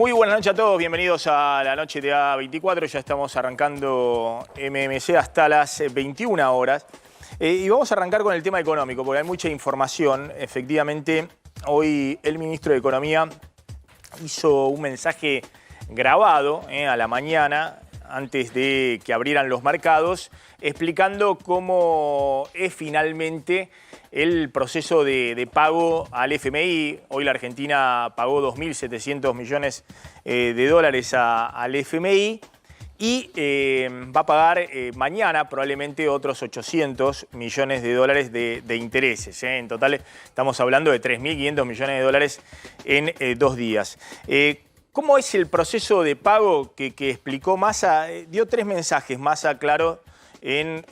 Muy buenas noches a todos, bienvenidos a la noche de A24, ya estamos arrancando MMC hasta las 21 horas. Y vamos a arrancar con el tema económico, porque hay mucha información. Efectivamente, hoy el ministro de Economía hizo un mensaje grabado a la mañana, antes de que abrieran los mercados, explicando cómo es finalmente el proceso de pago al FMI. Hoy la Argentina pagó 2.700 millones de dólares al FMI y va a pagar mañana probablemente otros 800 millones de dólares de intereses. En total estamos hablando de 3.500 millones de dólares en 2 días. ¿Cómo es el proceso de pago que explicó Massa? Dio 3 mensajes Massa, claro, en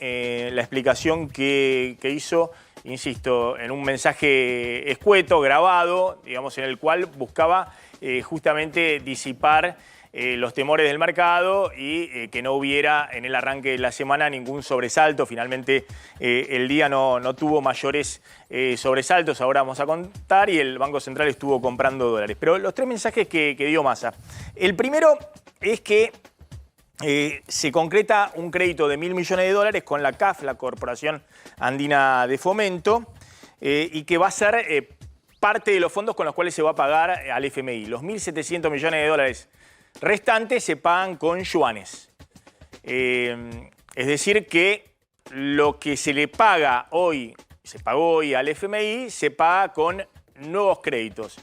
la explicación que hizo, insisto, en un mensaje escueto, grabado, digamos, en el cual buscaba justamente disipar los temores del mercado y que no hubiera en el arranque de la semana ningún sobresalto. Finalmente el día no tuvo mayores sobresaltos, ahora vamos a contar, y el Banco Central estuvo comprando dólares. Pero los 3 mensajes que dio Massa. El primero es que se concreta un crédito de 1.000 millones de dólares con la CAF, la Corporación Andina de Fomento, y que va a ser parte de los fondos con los cuales se va a pagar al FMI. Los 1.700 millones de dólares restantes se pagan con yuanes. Es decir que lo que se le paga hoy, se pagó hoy al FMI, se paga con nuevos créditos.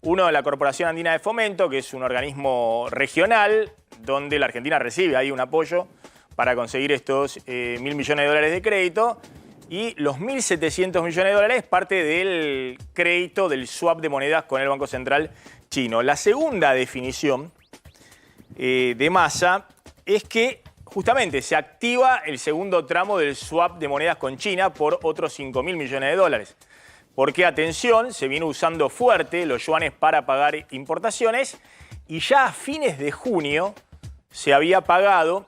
Uno de la Corporación Andina de Fomento, que es un organismo regional, donde la Argentina recibe ahí un apoyo para conseguir estos 1.000 millones de dólares de crédito. Y los 1.700 millones de dólares parte del crédito del swap de monedas con el Banco Central chino. La segunda definición de Massa es que justamente se activa el segundo tramo del swap de monedas con China por otros 5.000 millones de dólares. Porque, atención, se viene usando fuerte los yuanes para pagar importaciones y ya a fines de junio se había pagado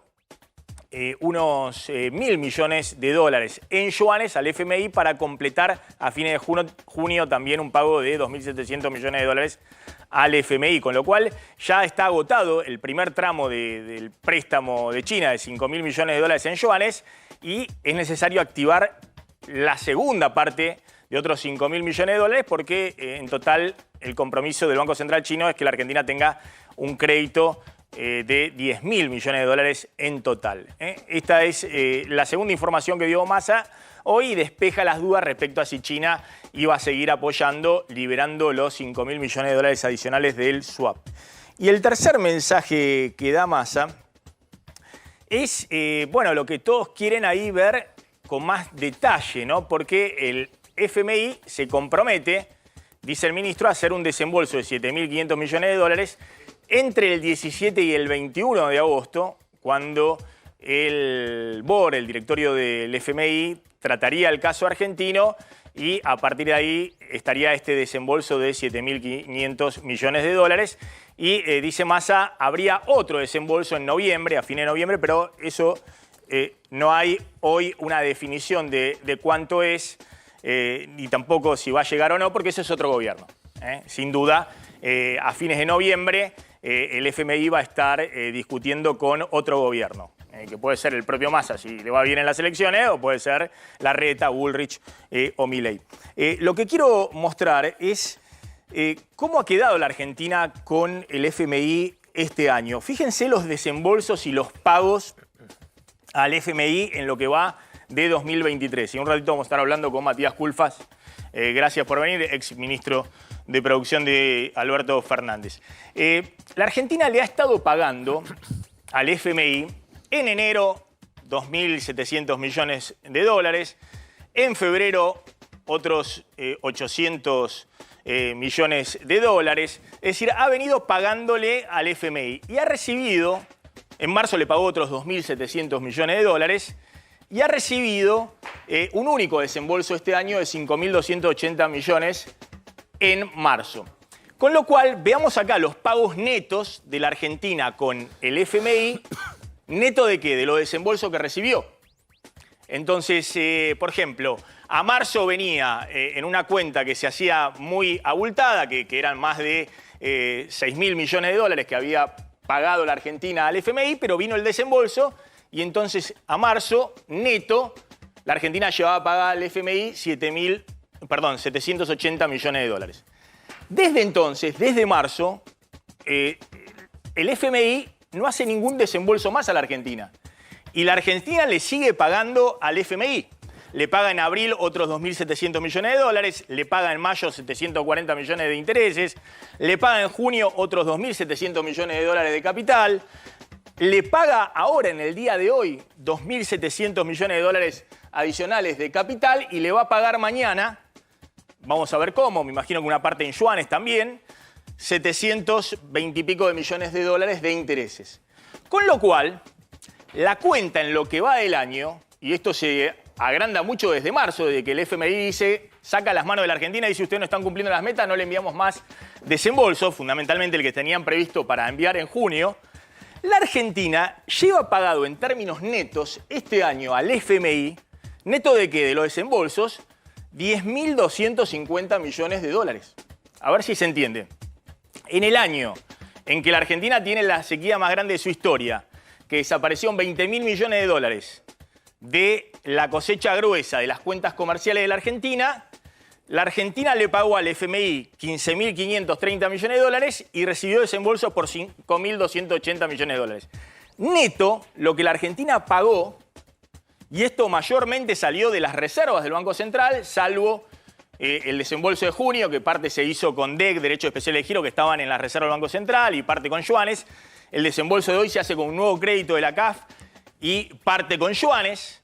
unos 1.000 millones de dólares en yuanes al FMI para completar a fines de junio también un pago de 2.700 millones de dólares al FMI, con lo cual ya está agotado el primer tramo del préstamo de China de 5.000 millones de dólares en yuanes y es necesario activar la segunda parte de otros 5.000 millones de dólares porque en total el compromiso del Banco Central chino es que la Argentina tenga un crédito de 10.000 millones de dólares en total. Esta es la segunda información que dio Massa hoy y despeja las dudas respecto a si China iba a seguir apoyando, liberando los 5.000 millones de dólares adicionales del swap. Y el tercer mensaje que da Massa es, bueno, lo que todos quieren ahí ver con más detalle, ¿no? Porque el FMI se compromete, dice el ministro, a hacer un desembolso de 7.500 millones de dólares entre el 17 y el 21 de agosto, cuando el BOR, el directorio del FMI, trataría el caso argentino y a partir de ahí estaría este desembolso de 7.500 millones de dólares. Y dice Massa, habría otro desembolso en noviembre, a fines de noviembre, pero eso no hay hoy una definición de cuánto es, ni tampoco si va a llegar o no, porque eso es otro gobierno. Sin duda, a fines de noviembre el FMI va a estar discutiendo con otro gobierno, que puede ser el propio Massa si le va bien en las elecciones, o puede ser Larreta, Bullrich o Milei. Lo que quiero mostrar es cómo ha quedado la Argentina con el FMI este año. Fíjense los desembolsos y los pagos al FMI en lo que va de 2023. Y un ratito vamos a estar hablando con Matías Culfas. Gracias por venir, ex ministro de Producción de Alberto Fernández. La Argentina le ha estado pagando al FMI en enero 2.700 millones de dólares, en febrero otros 800 millones de dólares. Es decir, ha venido pagándole al FMI y ha recibido, en marzo le pagó otros 2.700 millones de dólares, y ha recibido un único desembolso este año de 5.280 millones en marzo. Con lo cual, veamos acá los pagos netos de la Argentina con el FMI. ¿Neto de qué? De los desembolsos que recibió. Entonces, por ejemplo, a marzo venía en una cuenta que se hacía muy abultada, que eran más de 6.000 millones de dólares que había pagado la Argentina al FMI, pero vino el desembolso y entonces a marzo, neto, la Argentina llevaba a pagar al FMI 780 millones de dólares. Desde entonces, desde marzo, el FMI no hace ningún desembolso más a la Argentina. Y la Argentina le sigue pagando al FMI. Le paga en abril otros 2.700 millones de dólares, le paga en mayo 740 millones de intereses, le paga en junio otros 2.700 millones de dólares de capital, le paga ahora, en el día de hoy, 2.700 millones de dólares adicionales de capital y le va a pagar mañana, vamos a ver cómo, me imagino que una parte en yuanes también, 720 y pico de millones de dólares de intereses. Con lo cual, la cuenta en lo que va del año, y esto se agranda mucho desde marzo, desde que el FMI dice, saca las manos de la Argentina y dice, ustedes no están cumpliendo las metas, no le enviamos más desembolso, fundamentalmente el que tenían previsto para enviar en junio. La Argentina lleva pagado en términos netos este año al FMI, ¿neto de qué? De los desembolsos, 10.250 millones de dólares. A ver si se entiende. En el año en que la Argentina tiene la sequía más grande de su historia, que desaparecieron 20.000 millones de dólares de la cosecha gruesa de las cuentas comerciales de la Argentina le pagó al FMI 15.530 millones de dólares y recibió desembolsos por 5.280 millones de dólares. Neto, lo que la Argentina pagó, y esto mayormente salió de las reservas del Banco Central, salvo el desembolso de junio, que parte se hizo con DEC, Derechos Especiales de Giro, que estaban en las reservas del Banco Central, y parte con yuanes. El desembolso de hoy se hace con un nuevo crédito de la CAF y parte con yuanes.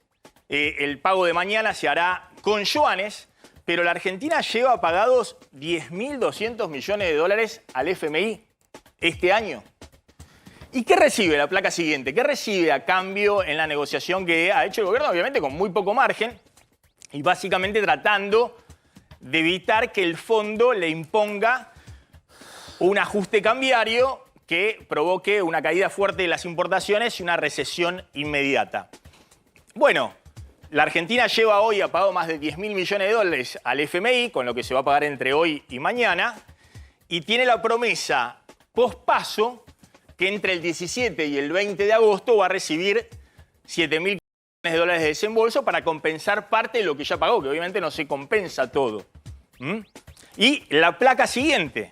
El pago de mañana se hará con yuanes, pero la Argentina lleva pagados 10.200 millones de dólares al FMI este año. ¿Y qué recibe la placa siguiente? ¿Qué recibe a cambio en la negociación que ha hecho el gobierno? Obviamente con muy poco margen y básicamente tratando de evitar que el fondo le imponga un ajuste cambiario que provoque una caída fuerte de las importaciones y una recesión inmediata. Bueno, la Argentina lleva hoy, ha pagado más de 10.000 millones de dólares al FMI, con lo que se va a pagar entre hoy y mañana, y tiene la promesa pospaso que entre el 17 y el 20 de agosto va a recibir 7.000 millones de dólares de desembolso para compensar parte de lo que ya pagó, que obviamente no se compensa todo. Y la placa siguiente.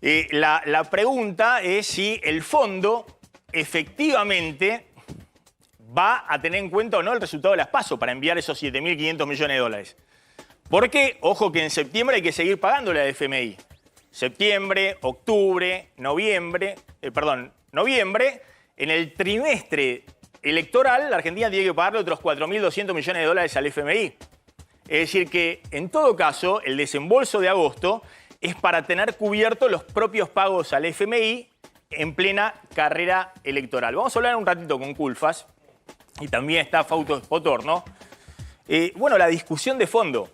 La pregunta es si el fondo efectivamente va a tener en cuenta o no el resultado de las PASO para enviar esos 7.500 millones de dólares. Porque, ojo que en septiembre hay que seguir pagándole al FMI. Septiembre, octubre, noviembre, en el trimestre electoral la Argentina tiene que pagarle otros 4.200 millones de dólares al FMI. Es decir que, en todo caso, el desembolso de agosto es para tener cubiertos los propios pagos al FMI en plena carrera electoral. Vamos a hablar un ratito con Culfas, y también está Fausto Spotorno. Bueno, la discusión de fondo,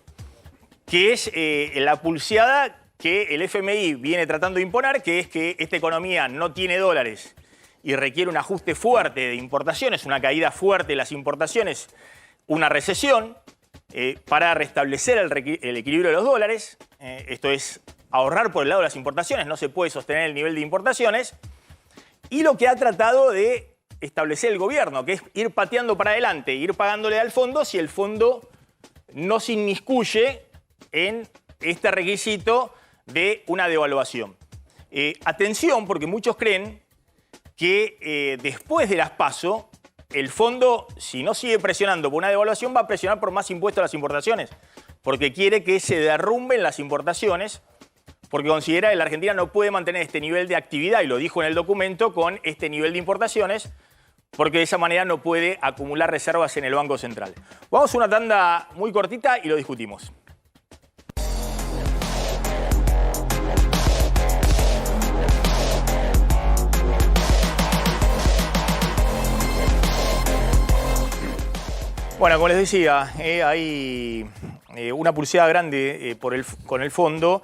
que es la pulseada que el FMI viene tratando de imponer, que es que esta economía no tiene dólares y requiere un ajuste fuerte de importaciones, una caída fuerte de las importaciones, una recesión, para restablecer el equilibrio de los dólares. Esto es ahorrar por el lado de las importaciones, no se puede sostener el nivel de importaciones. Y lo que ha tratado de establecer el gobierno, que es ir pateando para adelante, ir pagándole al fondo si el fondo no se inmiscuye en este requisito de una devaluación. Atención, porque muchos creen que después de las PASO, el fondo, si no sigue presionando por una devaluación, va a presionar por más impuestos a las importaciones, porque quiere que se derrumben las importaciones, porque considera que la Argentina no puede mantener este nivel de actividad, y lo dijo en el documento, con este nivel de importaciones, porque de esa manera no puede acumular reservas en el Banco Central. Vamos a una tanda muy cortita y lo discutimos. Bueno, como les decía, hay una pulseada grande con el fondo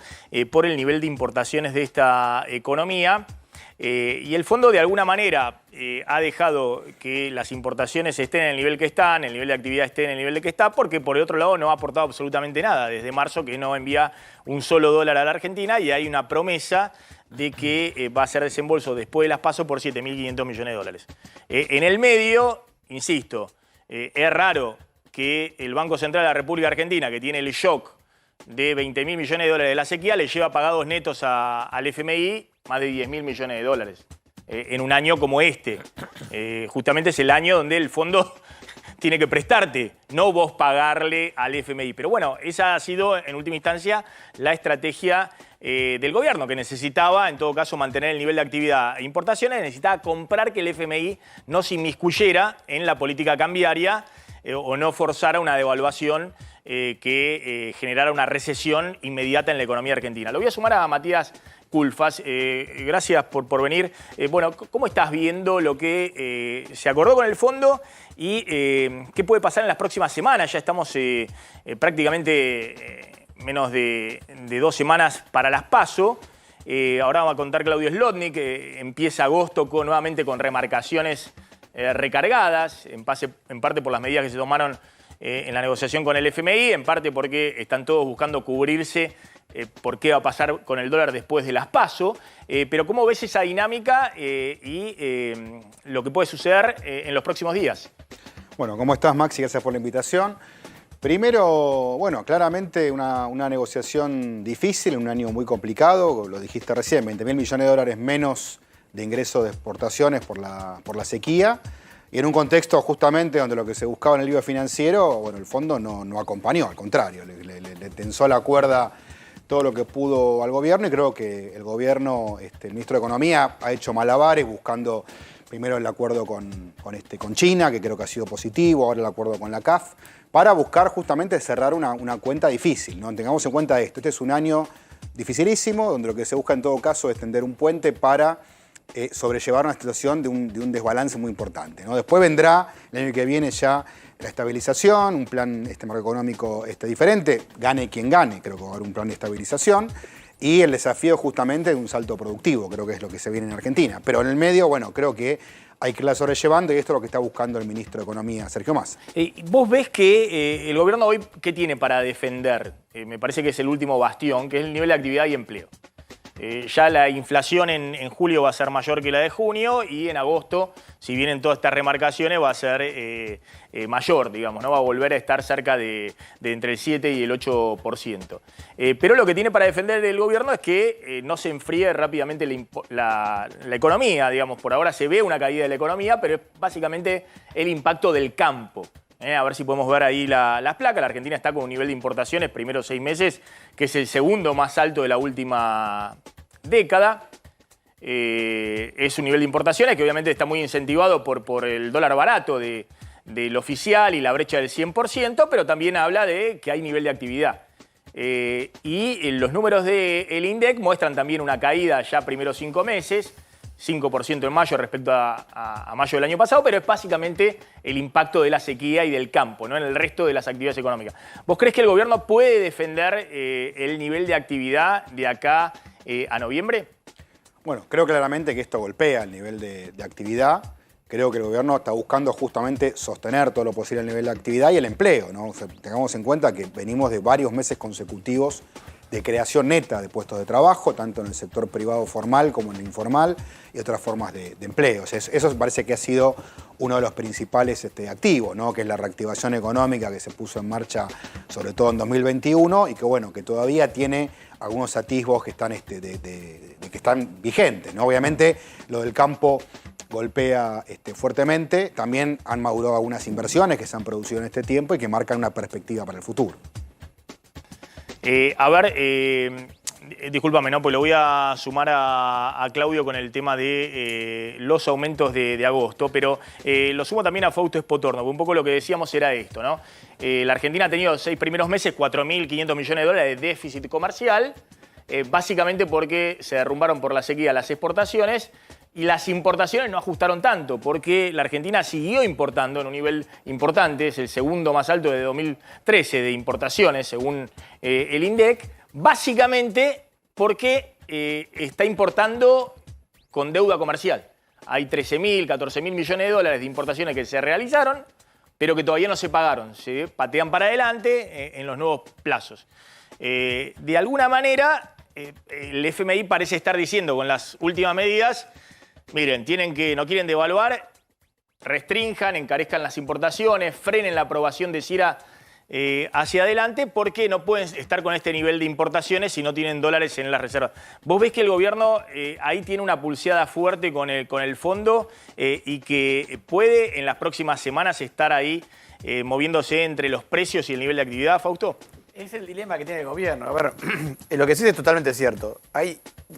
por el nivel de importaciones de esta economía. Y el fondo de alguna manera ha dejado que las importaciones estén en el nivel que están, el nivel de actividad esté en el nivel de que está, porque por el otro lado no ha aportado absolutamente nada. Desde marzo que no envía un solo dólar a la Argentina y hay una promesa de que va a ser desembolso después de las PASO por 7.500 millones de dólares. En el medio, insisto, es raro que el Banco Central de la República Argentina, que tiene el shock de 20.000 millones de dólares de la sequía, le lleva pagados netos al FMI más de 10.000 millones de dólares en un año como este. Justamente es el año donde el fondo tiene que prestarte, no vos pagarle al FMI. Pero bueno, esa ha sido en última instancia la estrategia del gobierno, que necesitaba en todo caso mantener el nivel de actividad e importaciones, necesitaba comprar que el FMI no se inmiscuyera en la política cambiaria o no forzara una devaluación que generara una recesión inmediata en la economía argentina. Lo voy a sumar a Matías Culfas. Gracias por venir. Bueno, ¿cómo estás viendo lo que se acordó con el fondo y qué puede pasar en las próximas semanas? Ya estamos prácticamente menos de 2 semanas para las PASO. Ahora va a contar Claudio Zlotnik, que empieza agosto nuevamente con remarcaciones recargadas, en parte por las medidas que se tomaron en la negociación con el FMI, en parte porque están todos buscando cubrirse por qué va a pasar con el dólar después de las PASO. Pero ¿cómo ves esa dinámica y lo que puede suceder en los próximos días? Bueno, ¿cómo estás, Maxi? Gracias por la invitación. Primero, bueno, claramente una negociación difícil, en un año muy complicado, lo dijiste recién, 20.000 millones de dólares menos de ingresos de exportaciones por la sequía, y en un contexto justamente donde lo que se buscaba en el libro financiero, bueno, el fondo no acompañó, al contrario, le tensó la cuerda todo lo que pudo al gobierno, y creo que el gobierno, el ministro de Economía, ha hecho malabares buscando primero el acuerdo con China, que creo que ha sido positivo, ahora el acuerdo con la CAF, para buscar justamente cerrar una cuenta difícil, ¿no? Tengamos en cuenta esto, este es un año dificilísimo, donde lo que se busca en todo caso es tender un puente para sobrellevar una situación de un desbalance muy importante, ¿no? Después vendrá el año que viene ya la estabilización, un plan macroeconómico diferente, gane quien gane, creo que va a haber un plan de estabilización, y el desafío justamente de un salto productivo, creo que es lo que se viene en Argentina. Pero en el medio, bueno, creo que hay que irla sobrellevando, y esto es lo que está buscando el ministro de Economía, Sergio Massa. ¿Vos ves que el gobierno hoy qué tiene para defender? Me parece que es el último bastión, que es el nivel de actividad y empleo. Ya la inflación en julio va a ser mayor que la de junio, y en agosto, si vienen todas estas remarcaciones, va a ser mayor, digamos, ¿no? Va a volver a estar cerca de entre el 7 y el 8%. Pero lo que tiene para defender el gobierno es que no se enfríe rápidamente la economía, digamos. Por ahora se ve una caída de la economía, pero es básicamente el impacto del campo. A ver si podemos ver ahí las placas. La Argentina está con un nivel de importaciones, primeros 6 meses, que es el segundo más alto de la última década. Es un nivel de importaciones que obviamente está muy incentivado por el dólar barato del oficial y la brecha del 100%, pero también habla de que hay nivel de actividad. Y los números del INDEC muestran también una caída ya primeros 5 meses, 5% en mayo respecto a mayo del año pasado, pero es básicamente el impacto de la sequía y del campo, ¿no? En el resto de las actividades económicas. ¿Vos crees que el gobierno puede defender el nivel de actividad de acá a noviembre? Bueno, creo claramente que esto golpea el nivel de actividad. Creo que el gobierno está buscando justamente sostener todo lo posible el nivel de actividad y el empleo, ¿no? O sea, tengamos en cuenta que venimos de varios meses consecutivos de creación neta de puestos de trabajo, tanto en el sector privado formal como en el informal, y otras formas de empleo. O sea, eso parece que ha sido uno de los principales activos, ¿no? Que es la reactivación económica que se puso en marcha sobre todo en 2021, y que, bueno, que todavía tiene algunos atisbos que están, que están vigentes, ¿no? Obviamente lo del campo golpea fuertemente. También han madurado algunas inversiones que se han producido en este tiempo y que marcan una perspectiva para el futuro. Discúlpame, ¿no? Pues lo voy a sumar a Claudio con el tema de los aumentos de agosto, pero lo sumo también a Fausto Espotorno, porque un poco lo que decíamos era esto, ¿no? La Argentina ha tenido 6 primeros meses 4.500 millones de dólares de déficit comercial, básicamente porque se derrumbaron por la sequía las exportaciones, y las importaciones no ajustaron tanto, porque la Argentina siguió importando en un nivel importante, es el segundo más alto de 2013 de importaciones, según el INDEC, básicamente porque está importando con deuda comercial. Hay 13.000, 14.000 millones de dólares de importaciones que se realizaron, pero que todavía no se pagaron. Se patean para adelante en los nuevos plazos. De alguna manera, el FMI parece estar diciendo con las últimas medidas, miren, no quieren devaluar, restrinjan, encarezcan las importaciones, frenen la aprobación de CIRA hacia adelante, porque no pueden estar con este nivel de importaciones si no tienen dólares en las reservas. ¿Vos ves que el gobierno ahí tiene una pulseada fuerte con el fondo y que puede en las próximas semanas estar ahí moviéndose entre los precios y el nivel de actividad, Fausto? Es el dilema que tiene el gobierno. A ver, lo que sí es totalmente cierto.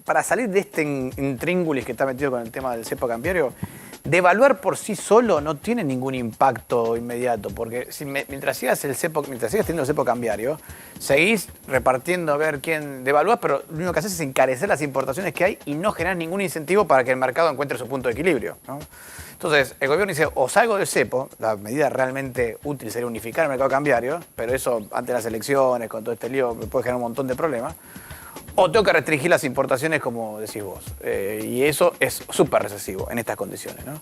Para salir de este intríngulis que está metido con el tema del cepo cambiario, devaluar por sí solo no tiene ningún impacto inmediato, porque mientras sigas teniendo el cepo cambiario, seguís repartiendo a ver quién devalúa, pero lo único que haces es encarecer las importaciones que hay y no generar ningún incentivo para que el mercado encuentre su punto de equilibrio, ¿no? Entonces, el gobierno dice, o salgo del cepo, la medida realmente útil sería unificar el mercado cambiario, pero eso ante las elecciones, con todo este lío, puede generar un montón de problemas, o tengo que restringir las importaciones, como decís vos. Y eso es súper recesivo en estas condiciones, ¿no?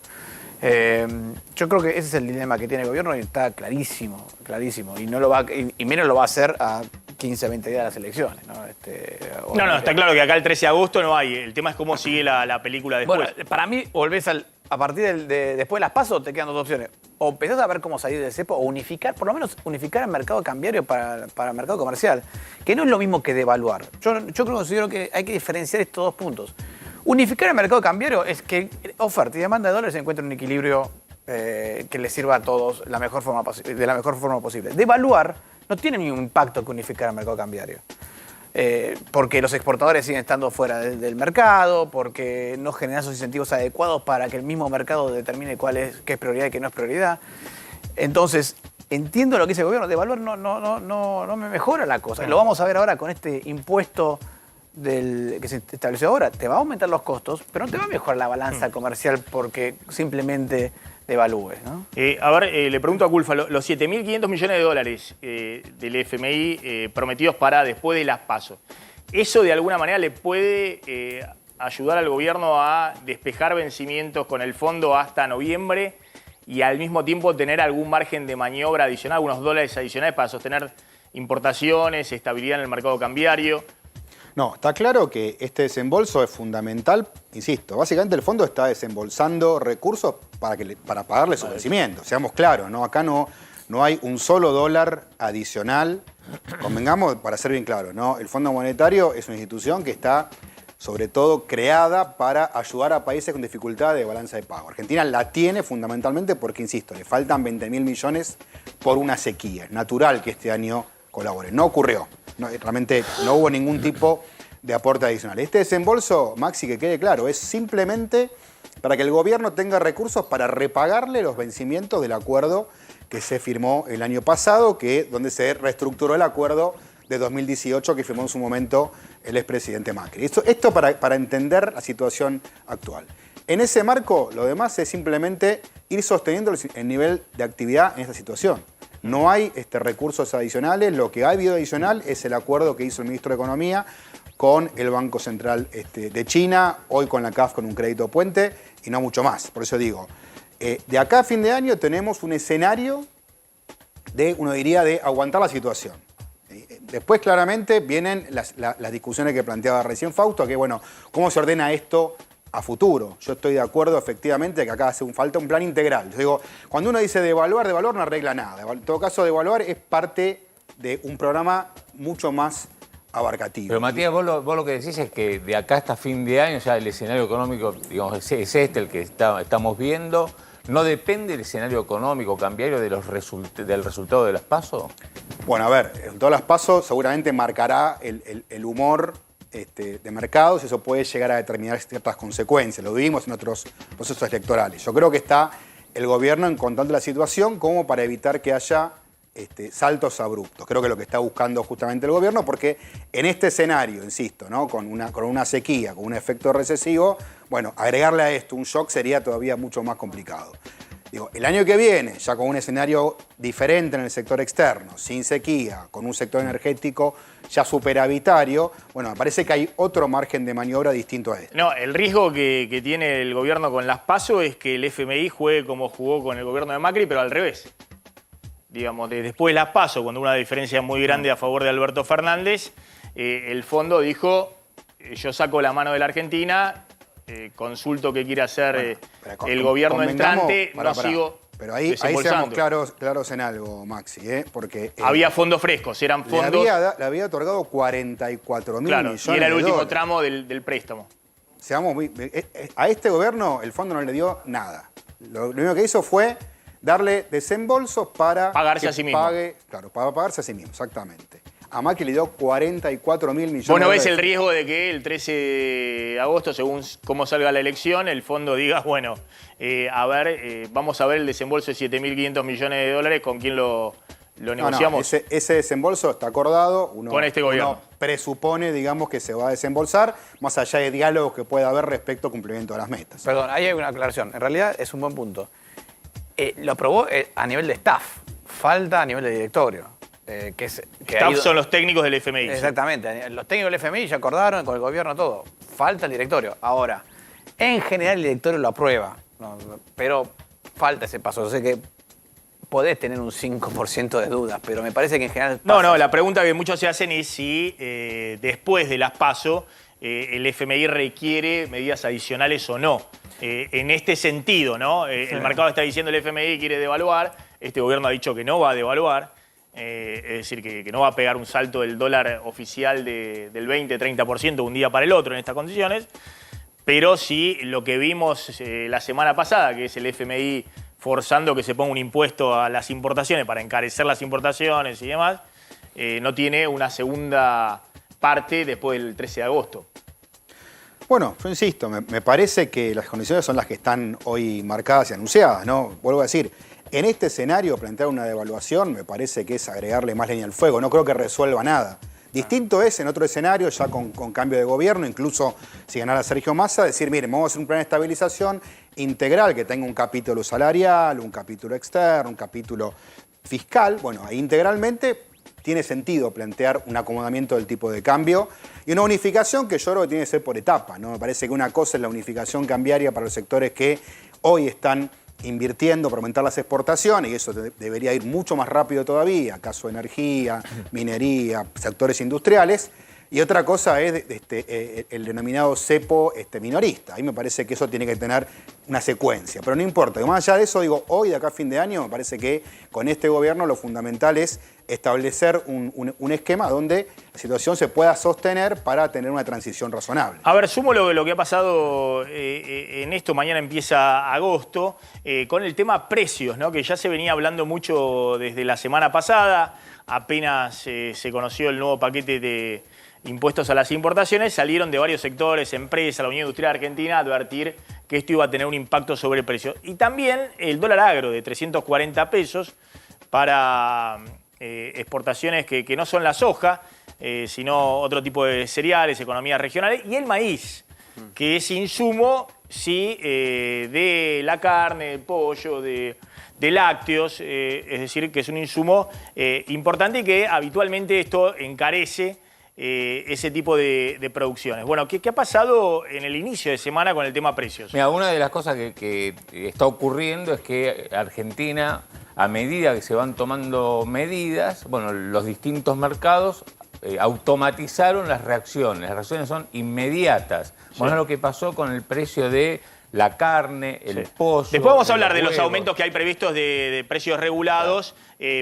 Yo creo que ese es el dilema que tiene el gobierno y está clarísimo, clarísimo. Y menos lo va a hacer a 15, 20 días de las elecciones, ¿no? No, está claro que acá el 13 de agosto no hay. El tema es cómo sigue la película después. Bueno, para mí, volvés a partir después de las PASO, te quedan dos opciones. O empezás a ver cómo salir del cepo, o unificar, por lo menos unificar el mercado cambiario para el mercado comercial, que no es lo mismo que devaluar. Yo considero que hay que diferenciar estos dos puntos. Unificar el mercado cambiario es que oferta y demanda de dólares se encuentren en un equilibrio que les sirva a todos de la mejor forma posible. Devaluar no tiene ningún impacto que unificar el mercado cambiario. Porque los exportadores siguen estando fuera del mercado, porque no generan esos incentivos adecuados para que el mismo mercado determine qué es prioridad y qué no es prioridad. Entonces, entiendo lo que dice el gobierno, devaluar no me mejora la cosa. Lo vamos a ver ahora con este impuesto que se estableció ahora. Te va a aumentar los costos, pero no te va a mejorar la balanza comercial porque simplemente devalúes, ¿no? Le pregunto a Culfa, los 7.500 millones de dólares del FMI prometidos para después de las PASO, ¿eso de alguna manera le puede ayudar al gobierno a despejar vencimientos con el fondo hasta noviembre y al mismo tiempo tener algún margen de maniobra adicional, algunos dólares adicionales para sostener importaciones, estabilidad en el mercado cambiario? No, está claro que este desembolso es fundamental, insisto, básicamente el fondo está desembolsando recursos para pagarle su vencimiento, seamos claros, ¿no? Acá no hay un solo dólar adicional, convengamos, para ser bien claros, ¿no? El Fondo Monetario es una institución que está, sobre todo, creada para ayudar a países con dificultad de balanza de pago. Argentina la tiene fundamentalmente porque, insisto, le faltan 20.000 millones por una sequía. Es natural que este año colabore. No ocurrió. Realmente no hubo ningún tipo de aporte adicional. Este desembolso, Maxi, que quede claro, es simplemente para que el gobierno tenga recursos para repagarle los vencimientos del acuerdo que se firmó el año pasado, donde se reestructuró el acuerdo de 2018 que firmó en su momento el expresidente Macri. Esto para entender la situación actual. En ese marco, lo demás es simplemente ir sosteniendo el nivel de actividad en esta situación. No hay recursos adicionales, lo que ha habido adicional es el acuerdo que hizo el ministro de Economía con el Banco Central de China, hoy con la CAF con un crédito puente y no mucho más. Por eso digo, de acá a fin de año tenemos un escenario de aguantar la situación. Después claramente vienen las discusiones que planteaba recién Fausto, que bueno, ¿cómo se ordena esto a futuro? Yo estoy de acuerdo efectivamente que acá hace falta un plan integral. Yo digo, cuando uno dice devaluar no arregla nada. En todo caso, devaluar es parte de un programa mucho más abarcativo. Pero Matías, vos lo que decís es que de acá hasta fin de año ya el escenario económico, digamos, es el que estamos viendo. ¿No depende el escenario económico cambiario del resultado de las PASO? Bueno, a ver, en todas las PASO seguramente marcará el humor de mercados, eso puede llegar a determinar ciertas consecuencias. Lo vimos en otros procesos electorales. Yo creo que está el gobierno encontrando la situación como para evitar que haya saltos abruptos. Creo que lo que está buscando justamente el gobierno, porque en este escenario, insisto, ¿no? con una sequía, con un efecto recesivo, bueno, agregarle a esto un shock sería todavía mucho más complicado. Digo, el año que viene, ya con un escenario diferente en el sector externo, sin sequía, con un sector energético ya superavitario, bueno, me parece que hay otro margen de maniobra distinto a este. No, el riesgo que tiene el gobierno con las PASO es que el FMI juegue como jugó con el gobierno de Macri, pero al revés. Digamos, después de las PASO, cuando hubo una diferencia muy grande a favor de Alberto Fernández, el fondo dijo, yo saco la mano de la Argentina, consulto qué quiere hacer el gobierno entrante, sigo pero ahí seamos claros en algo, Maxi, porque... había fondos frescos, eran fondos... Le había otorgado 44.000 millones y era el de último dólares. tramo del préstamo. A este gobierno el fondo no le dio nada. Lo único que hizo fue darle desembolsos para... Pagarse a sí mismo. Para pagarse a sí mismo, exactamente. A Macri le dio 44.000 millones ¿Vos no de ves dólares. el riesgo de que el 13 de agosto, según cómo salga la elección, el fondo diga, bueno, vamos a ver el desembolso de 7.500 millones de dólares, ¿con quién lo negociamos? No, ese desembolso está acordado. Con este gobierno. Uno presupone, digamos, que se va a desembolsar, más allá de diálogos que pueda haber respecto al cumplimiento de las metas. Perdón, ahí hay una aclaración. En realidad es un buen punto. Lo aprobó a nivel de staff, falta a nivel de directorio. Staff son los técnicos del FMI. Exactamente. Los técnicos del FMI ya acordaron con el gobierno todo. Falta el directorio. Ahora, en general el directorio lo aprueba, ¿no? Pero falta ese paso. Yo sé que podés tener un 5% de dudas, pero me parece que en general... No, la pregunta que muchos se hacen es si después de las PASO el FMI requiere medidas adicionales o no. En este sentido, ¿no? El mercado está diciendo el FMI quiere devaluar, este gobierno ha dicho que no va a devaluar, es decir, que no va a pegar un salto del dólar oficial del 20-30% un día para el otro en estas condiciones, pero sí lo que vimos la semana pasada, que es el FMI forzando que se ponga un impuesto a las importaciones para encarecer las importaciones y demás, no tiene una segunda parte después del 13 de agosto. Bueno, yo insisto, me parece que las condiciones son las que están hoy marcadas y anunciadas, ¿no? Vuelvo a decir, en este escenario plantear una devaluación me parece que es agregarle más leña al fuego, no creo que resuelva nada. Distinto es en otro escenario, ya con cambio de gobierno, incluso si ganara Sergio Massa, decir, miren, vamos a hacer un plan de estabilización integral que tenga un capítulo salarial, un capítulo externo, un capítulo fiscal. Bueno, ahí integralmente tiene sentido plantear un acomodamiento del tipo de cambio y una unificación que yo creo que tiene que ser por etapa, ¿no? Me parece que una cosa es la unificación cambiaria para los sectores que hoy están invirtiendo para aumentar las exportaciones y eso debería ir mucho más rápido todavía, caso de energía, minería, sectores industriales. Y otra cosa es el denominado cepo minorista. Ahí me parece que eso tiene que tener una secuencia. Pero no importa. Y más allá de eso, digo, hoy de acá a fin de año, me parece que con este gobierno lo fundamental es establecer un esquema donde la situación se pueda sostener para tener una transición razonable. A ver, sumo lo que ha pasado en esto. Mañana empieza agosto, con el tema precios, ¿no? Que ya se venía hablando mucho desde la semana pasada. Apenas se conoció el nuevo paquete de impuestos a las importaciones, salieron de varios sectores, empresas, la Unión Industrial Argentina, a advertir que esto iba a tener un impacto sobre el precio. Y también el dólar agro de 340 pesos para exportaciones que no son la soja, sino otro tipo de cereales, economías regionales, y el maíz, que es insumo, sí, de la carne, del pollo, de lácteos, es decir, que es un insumo importante y que habitualmente esto encarece ese tipo de producciones. Bueno, ¿qué ha pasado en el inicio de semana con el tema precios? Mira, una de las cosas que está ocurriendo es que Argentina, a medida que se van tomando medidas, bueno, los distintos mercados automatizaron las reacciones. Las reacciones son inmediatas. Sí. Bueno, lo que pasó con el precio de la carne, el pollo... Después vamos a hablar de los aumentos que hay previstos de precios regulados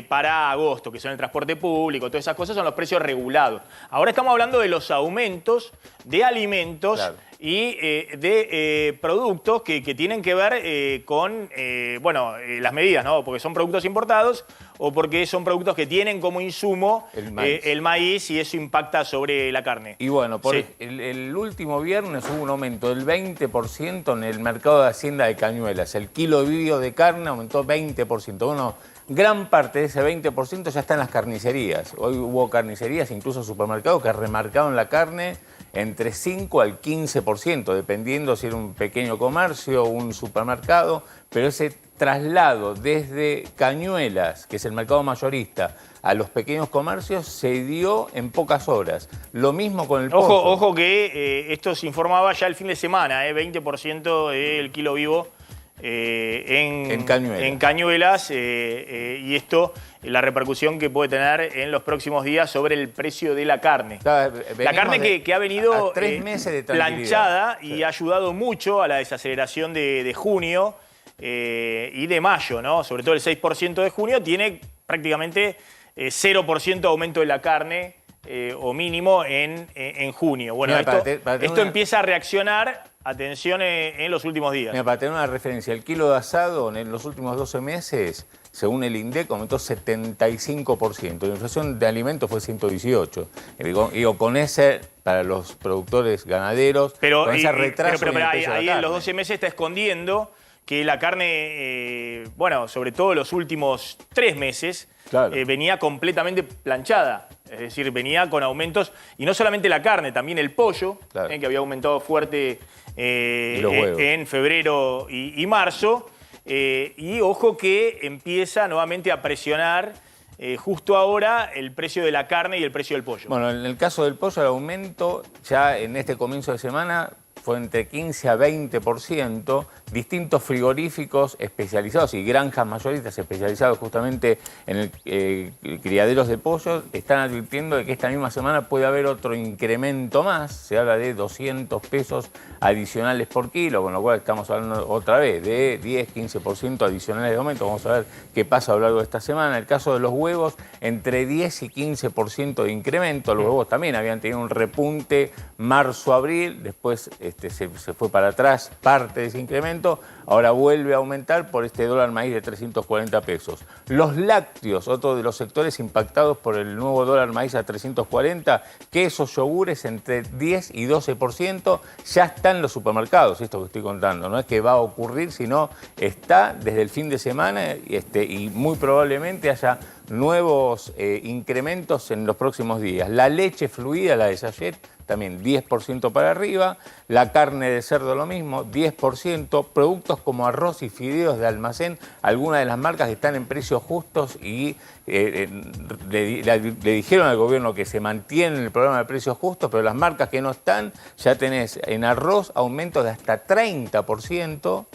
para agosto, que son el transporte público, todas esas cosas son los precios regulados. Ahora estamos hablando de los aumentos de alimentos y de productos que tienen que ver con las medidas, ¿no? Porque son productos importados o porque son productos que tienen como insumo el maíz y eso impacta sobre la carne. Y bueno, el último viernes hubo un aumento del 20% en el mercado de Hacienda de Cañuelas. El kilo vivo de carne aumentó 20%. Bueno, gran parte de ese 20% ya está en las carnicerías. Hoy hubo carnicerías, incluso supermercados, que remarcaron la carne entre 5 al 15%, dependiendo si era un pequeño comercio o un supermercado, pero ese traslado desde Cañuelas, que es el mercado mayorista, a los pequeños comercios se dio en pocas horas. Lo mismo con el pollo. Ojo que esto se informaba ya el fin de semana, 20% del kilo vivo en Cañuelas y esto, la repercusión que puede tener en los próximos días sobre el precio de la carne. La carne que ha venido a 3 meses de planchada y ha ayudado mucho a la desaceleración de junio y de mayo, ¿no? Sobre todo el 6% de junio tiene prácticamente 0% aumento de la carne o mínimo en junio. Bueno, Mira, esto empieza a reaccionar, atención, en los últimos días. Mira, para tener una referencia, el kilo de asado en los últimos 12 meses, según el INDEC, aumentó 75%. La inflación de alimentos fue 118%. Digo, con ese, para los productores ganaderos, con ese retraso pero en el precio de la ahí carne. en los 12 meses está escondiendo que la carne, bueno, sobre todo los últimos 3 meses, claro, venía completamente planchada. Es decir, venía con aumentos, y no solamente la carne, también el pollo, claro, que había aumentado fuerte huevos en febrero y marzo. Y ojo que empieza nuevamente a presionar justo ahora el precio de la carne y el precio del pollo. Bueno, en el caso del pollo, el aumento ya en este comienzo de semana fue entre 15 a 20%. Distintos frigoríficos especializados y granjas mayoristas especializados justamente en criaderos de pollo están advirtiendo de que esta misma semana puede haber otro incremento más. Se habla de 200 pesos adicionales por kilo, con lo cual estamos hablando otra vez de 10-15% adicionales de aumento. Vamos a ver qué pasa a lo largo de esta semana. En el caso de los huevos, entre 10 y 15% de incremento. Los huevos también habían tenido un repunte marzo-abril, después se fue para atrás parte de ese incremento. Ahora vuelve a aumentar por este dólar maíz de 340 pesos. Los lácteos, otro de los sectores impactados por el nuevo dólar maíz a 340, quesos, yogures entre 10 y 12%, ya están en los supermercados, esto que estoy contando. No es que va a ocurrir, sino está desde el fin de semana y muy probablemente haya nuevos incrementos en los próximos días. La leche fluida, la de sachet, también 10% para arriba, la carne de cerdo lo mismo, 10%, productos como arroz y fideos de almacén, algunas de las marcas que están en precios justos y le dijeron al gobierno que se mantiene el programa de precios justos, pero las marcas que no están, ya tenés en arroz aumentos de hasta 30%,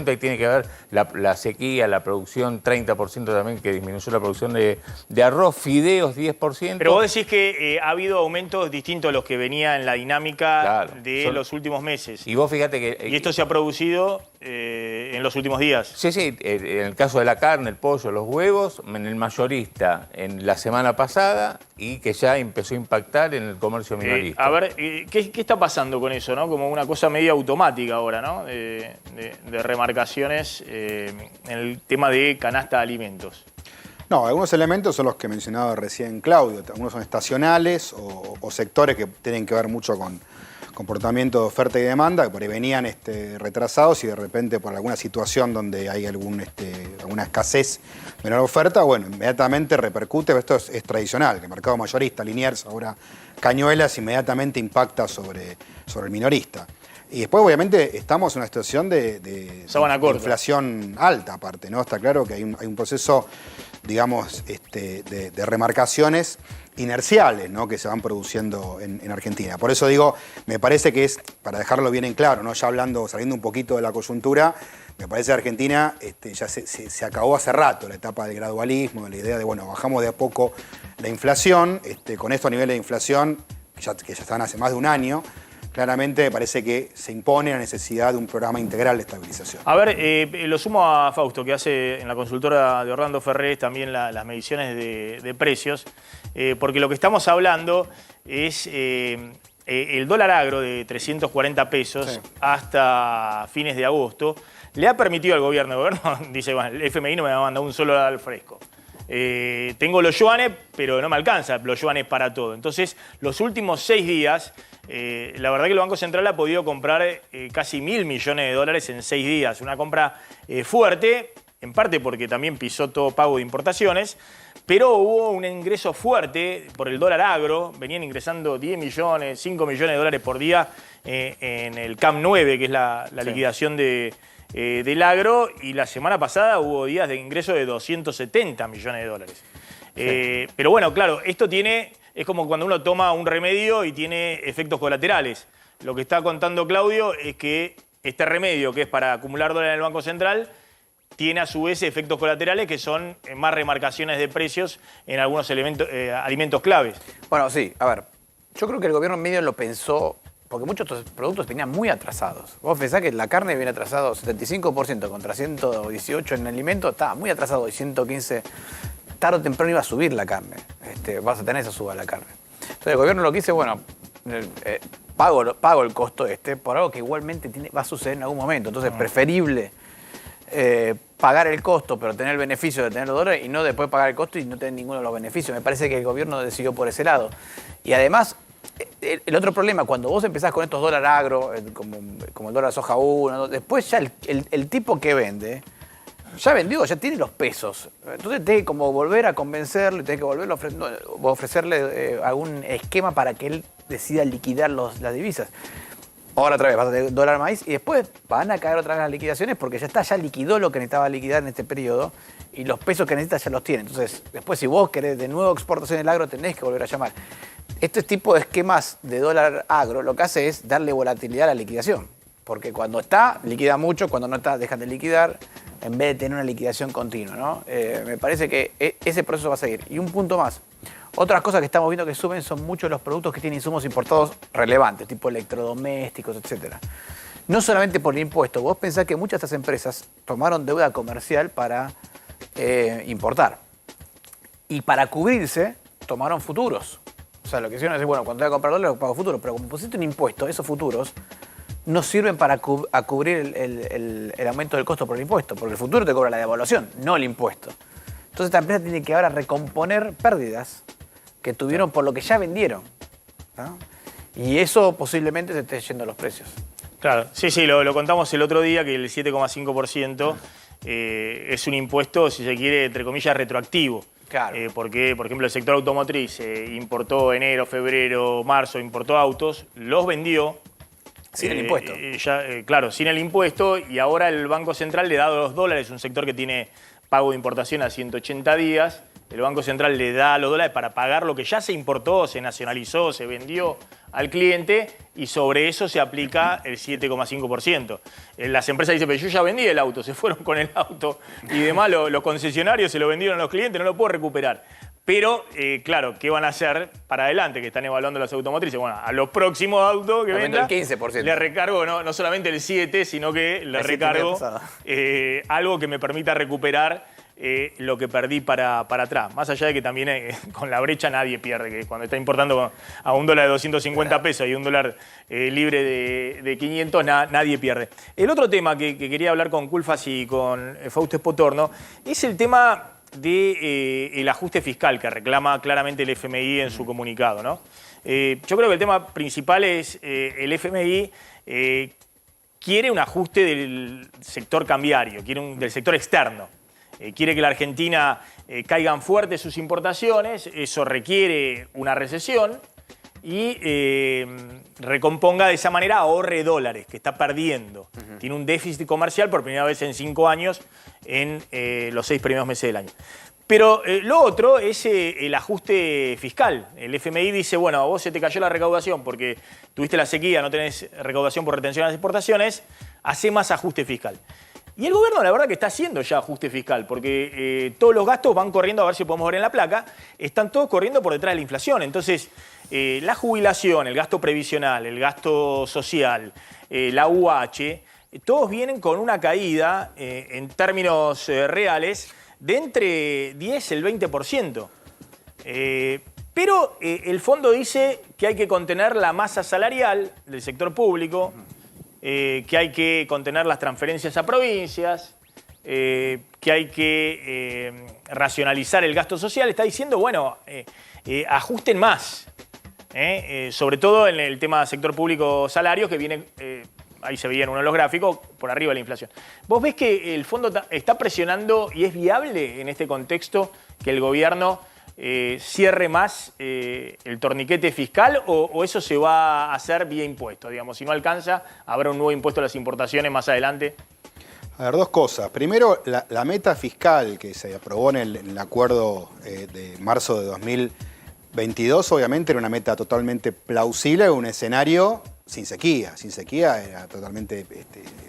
ahí tiene que ver la sequía, la producción, 30% también que disminuyó la producción de arroz, fideos 10%. Pero vos decís que ha habido aumentos distintos a los que venía en la dinámica de los últimos meses. Y vos fíjate que... Y esto se ha producido en los últimos días. Sí, en el caso de la carne, el pollo, los huevos, en el mayorista en la semana pasada y que ya empezó a impactar en el comercio minorista. A ver, ¿qué está pasando con eso, no? Como una cosa media automática ahora, ¿no? De remarcaciones en el tema de canasta de alimentos. No, algunos elementos son los que mencionaba recién Claudio. Algunos son estacionales o sectores que tienen que ver mucho con comportamiento de oferta y demanda, que por ahí venían retrasados y de repente por alguna situación donde hay alguna escasez de la oferta, bueno, inmediatamente repercute. Esto es tradicional, el mercado mayorista, Liniers, ahora Cañuelas, inmediatamente impacta sobre el minorista. Y después, obviamente, estamos en una situación de inflación alta, aparte, ¿no? Está claro que hay un proceso, digamos, de remarcaciones inerciales, ¿no? Que se van produciendo en Argentina. Por eso digo, me parece que es, para dejarlo bien en claro, ¿no? Ya saliendo un poquito de la coyuntura, me parece que Argentina ya se acabó hace rato la etapa del gradualismo, de la idea de, bueno, bajamos de a poco la inflación, con estos niveles de inflación, que ya están hace más de un año. Claramente me parece que se impone la necesidad de un programa integral de estabilización. A ver, lo sumo a Fausto, que hace en la consultora de Orlando Ferrés también las mediciones de precios, porque lo que estamos hablando es el dólar agro de 340 pesos hasta fines de agosto. Le ha permitido al gobierno, dice, bueno, el FMI no me va a mandar un solo dólar fresco. Tengo los yuanes, pero no me alcanza los yuanes para todo. Entonces, los últimos 6 días, la verdad que el Banco Central ha podido comprar casi 1.000 millones de dólares en 6 días. Una compra fuerte, en parte porque también pisó todo pago de importaciones, pero hubo un ingreso fuerte por el dólar agro. Venían ingresando 10 millones, 5 millones de dólares por día en el CAM 9, que es la liquidación del agro. Y la semana pasada hubo días de ingreso de 270 millones de dólares. Pero bueno, claro, esto es como cuando uno toma un remedio y tiene efectos colaterales. Lo que está contando Claudio es que este remedio, que es para acumular dólares en el Banco Central, tiene a su vez efectos colaterales que son más remarcaciones de precios en algunos alimentos claves. Bueno, sí, a ver, yo creo que el gobierno medio lo pensó, porque muchos de estos productos venían muy atrasados. Vos pensás que la carne viene atrasado 75% contra 118 en alimentos, estaba muy atrasado y 115, tarde o temprano iba a subir la carne. Vas a tener esa suba la carne. Entonces el gobierno lo que dice, bueno, pago el costo por algo que igualmente va a suceder en algún momento. Entonces preferible pagar el costo, pero tener el beneficio de tener los dólares y no después pagar el costo y no tener ninguno de los beneficios. Me parece que el gobierno decidió por ese lado. Y además, el otro problema, cuando vos empezás con estos dólares agro, como el dólar soja 1, después ya el tipo que vende, ya vendió, ya tiene los pesos. Entonces tenés que como volver a convencerle, tenés que volver a ofrecerle algún esquema para que él decida liquidar las divisas. Ahora otra vez vas a tener dólar maíz y después van a caer otra vez las liquidaciones porque ya liquidó lo que necesitaba liquidar en este periodo y los pesos que necesita ya los tiene. Entonces, después si vos querés de nuevo exportación del agro, tenés que volver a llamar. Este tipo de esquemas de dólar agro lo que hace es darle volatilidad a la liquidación. Porque cuando está, liquida mucho, cuando no está, dejan de liquidar, en vez de tener una liquidación continua, ¿no? Me parece que ese proceso va a seguir. Y un punto más. Otras cosas que estamos viendo que suben son muchos los productos que tienen insumos importados relevantes, tipo electrodomésticos, etc. No solamente por el impuesto. Vos pensás que muchas de estas empresas tomaron deuda comercial para importar. Y para cubrirse, tomaron futuros. O sea, lo que hicieron es decir, bueno, cuando voy a comprar dólares, pago futuros. Pero como pusiste un impuesto, esos futuros no sirven para cubrir el aumento del costo por el impuesto. Porque el futuro te cobra la devaluación, no el impuesto. Entonces esta empresa tiene que ahora recomponer pérdidas que tuvieron por lo que ya vendieron, ¿no? Y eso posiblemente se esté yendo a los precios. Claro, sí, lo contamos el otro día que el 7,5% es un impuesto, si se quiere, entre comillas, retroactivo. Claro. Porque, por ejemplo, el sector automotriz importó enero, febrero, marzo, importó autos, los vendió. Sin el impuesto. Claro, sin el impuesto, y ahora el Banco Central le da los dólares, un sector que tiene pago de importación a 180 días. El Banco Central le da los dólares para pagar lo que ya se importó, se nacionalizó, se vendió al cliente y sobre eso se aplica el 7,5%. Las empresas dicen, pero yo ya vendí el auto, se fueron con el auto y demás, los concesionarios se lo vendieron a los clientes, no lo puedo recuperar. Pero, claro, ¿qué van a hacer para adelante? Que están evaluando las automotrices. Bueno, a los próximos autos que vendan, el 15%. Le recargo no solamente el 7, sino que le recargo algo que me permita recuperar lo que perdí para atrás. Más allá de que también con la brecha nadie pierde, que cuando está importando a un dólar de 250 pesos y un dólar libre de 500, nadie pierde. El otro tema que quería hablar con Culfas y con Fausto Espotorno es el tema del ajuste fiscal que reclama claramente el FMI en su comunicado, ¿no? Yo creo que el tema principal es el FMI quiere un ajuste del sector cambiario, del sector externo. Quiere que la Argentina caigan fuertes sus importaciones, eso requiere una recesión y recomponga de esa manera, ahorre dólares que está perdiendo. Tiene un déficit comercial por primera vez en 5 años en los 6 primeros meses del año. Pero lo otro es el ajuste fiscal. El FMI dice, bueno, a vos se te cayó la recaudación porque tuviste la sequía, no tenés recaudación por retención de las exportaciones, hace más ajuste fiscal. Y el gobierno, la verdad, que está haciendo ya ajuste fiscal, porque todos los gastos van corriendo, a ver si podemos ver en la placa, están todos corriendo por detrás de la inflación. Entonces, la jubilación, el gasto previsional, el gasto social, la UH, todos vienen con una caída, en términos reales, de entre 10 y el 20%. Pero el fondo dice que hay que contener la masa salarial del sector público, que hay que contener las transferencias a provincias, que hay que racionalizar el gasto social. Está diciendo, bueno, ajusten más, sobre todo en el tema sector público salarios, que viene, ahí se veía en uno de los gráficos, por arriba de la inflación. ¿Vos ves que el fondo está presionando y es viable en este contexto que el gobierno cierre más el torniquete fiscal o eso se va a hacer vía impuesto? Digamos, si no alcanza, habrá un nuevo impuesto a las importaciones más adelante. A ver, dos cosas. Primero, la meta fiscal que se aprobó en el acuerdo de marzo de 2022, obviamente era una meta totalmente plausible, un escenario sin sequía. Sin sequía era totalmente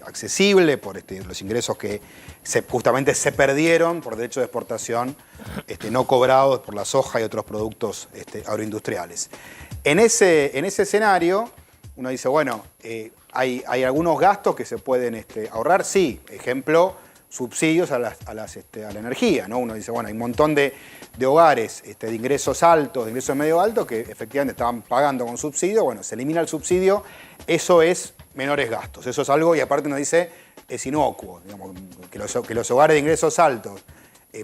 accesible por los ingresos que justamente se perdieron por derecho de exportación no cobrados por la soja y otros productos agroindustriales. En ese escenario, uno dice, bueno, hay algunos gastos que se pueden ahorrar, sí. Ejemplo, subsidios a la energía, ¿no? Uno dice, bueno, hay un montón de hogares de ingresos altos, de ingresos medio altos, que efectivamente estaban pagando con subsidio. Bueno, se elimina el subsidio, eso es menores gastos. Eso es algo, y aparte uno dice, es inocuo. Digamos, que los hogares de ingresos altos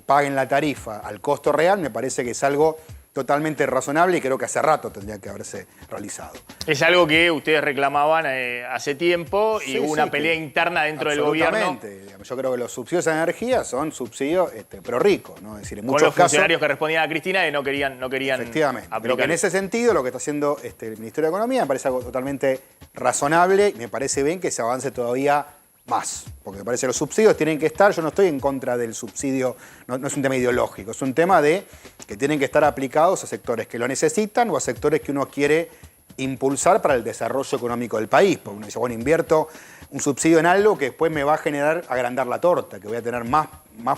paguen la tarifa al costo real, me parece que es algo totalmente razonable y creo que hace rato tendría que haberse realizado. Es algo que ustedes reclamaban hace tiempo y Sí, hubo una sí, pelea interna dentro del gobierno. Absolutamente. Yo creo que los subsidios a la energía son subsidios pro ricos, ¿no? Es decir, en Con muchos los casos, funcionarios que respondían a Cristina y no querían efectivamente. Pero que aplicar. en ese sentido lo que está haciendo el Ministerio de Economía me parece algo totalmente razonable y me parece bien que se avance todavía más. Porque me parece que los subsidios tienen que estar, yo no estoy en contra del subsidio, no es un tema ideológico, es un tema de que tienen que estar aplicados a sectores que lo necesitan o a sectores que uno quiere impulsar para el desarrollo económico del país. Porque uno dice, bueno, invierto un subsidio en algo que después me va a generar agrandar la torta, que voy a tener más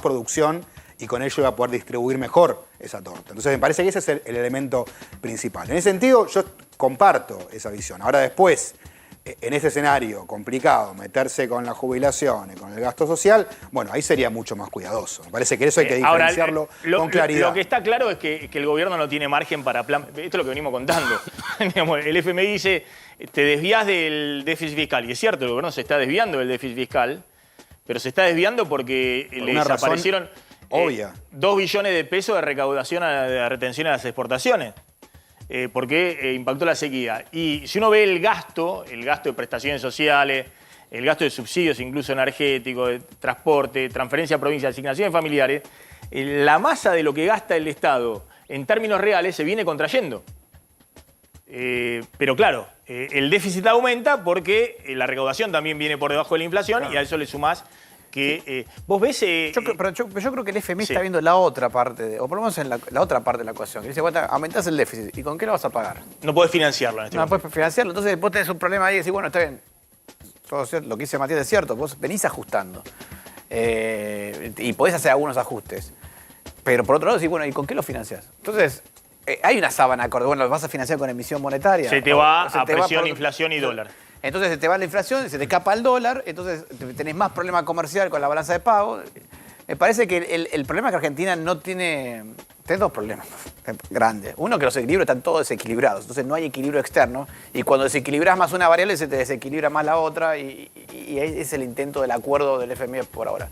producción y con ello voy a poder distribuir mejor esa torta. Entonces me parece que ese es el elemento principal. En ese sentido yo comparto esa visión. Ahora después, en ese escenario complicado, meterse con las jubilaciones, con el gasto social, bueno, ahí sería mucho más cuidadoso. Me parece que eso hay que diferenciarlo con claridad. Lo que está claro es que el gobierno no tiene margen para plan. Esto es lo que venimos contando. El FMI dice, te desvías del déficit fiscal. Y es cierto, el gobierno se está desviando del déficit fiscal, pero se está desviando porque le desaparecieron obvia. 2 billones de pesos de recaudación de retención a las exportaciones. Porque impactó la sequía. Y si uno ve el gasto de prestaciones sociales, el gasto de subsidios incluso energéticos, de transporte, transferencia a provincias, asignaciones familiares, la masa de lo que gasta el Estado en términos reales se viene contrayendo. Pero claro, el déficit aumenta porque la recaudación también viene por debajo de la inflación, claro. Y a eso le sumás que vos ves... yo creo que el FMI sí. está viendo la otra parte, o por lo menos en la otra parte de la ecuación. Que dice, bueno, aumentás el déficit, ¿y con qué lo vas a pagar? No podés financiarlo en este momento. No podés financiarlo, entonces vos tenés un problema ahí y decís, bueno, está bien, todo cierto, lo que dice Matías es cierto, vos venís ajustando. Y podés hacer algunos ajustes. Pero por otro lado decís, bueno, ¿y con qué lo financiás? Entonces, hay una sábana acorde, bueno, ¿lo vas a financiar con emisión monetaria? Se te va a presión, inflación y dólar. Entonces se te va la inflación, se te escapa el dólar, entonces tenés más problema comercial con la balanza de pago. Me parece que el problema es que Argentina no tiene... Tiene 2 problemas grandes. Uno, que los equilibrios están todos desequilibrados, entonces no hay equilibrio externo. Y cuando desequilibras más una variable, se te desequilibra más la otra y es el intento del acuerdo del FMI por ahora.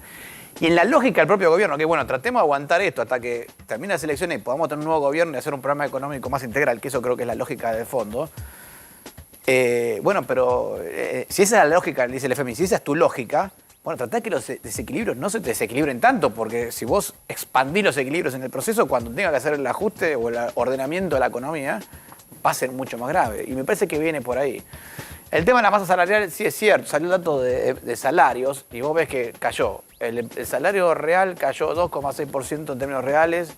Y en la lógica del propio gobierno, que bueno, tratemos de aguantar esto hasta que termine las elecciones y podamos tener un nuevo gobierno y hacer un programa económico más integral, que eso creo que es la lógica de fondo. Bueno, pero si esa es la lógica, dice el FMI, si esa es tu lógica, bueno, tratá que los desequilibrios no se te desequilibren tanto, porque si vos expandís los equilibrios en el proceso, cuando tenga que hacer el ajuste o el ordenamiento de la economía, va a ser mucho más grave. Y me parece que viene por ahí. El tema de la masa salarial sí es cierto, salió el dato de salarios y vos ves que cayó. El salario real cayó 2,6% en términos reales.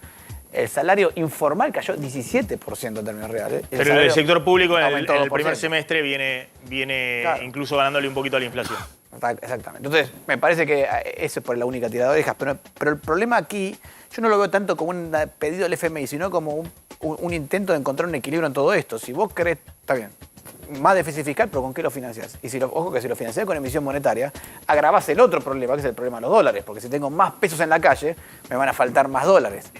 El salario informal cayó 17% en términos reales. Pero el sector público en el 2%. primer semestre viene Claro. incluso ganándole un poquito a la inflación. Exactamente. Entonces, me parece que eso es por la única tirada de orejas. Pero el problema aquí, yo no lo veo tanto como un pedido del FMI, sino como un intento de encontrar un equilibrio en todo esto. Si vos querés, está bien, más déficit fiscal, pero ¿con qué lo financiás? Y ojo que si lo financiás con emisión monetaria, agravás el otro problema, que es el problema de los dólares. Porque si tengo más pesos en la calle, me van a faltar más dólares.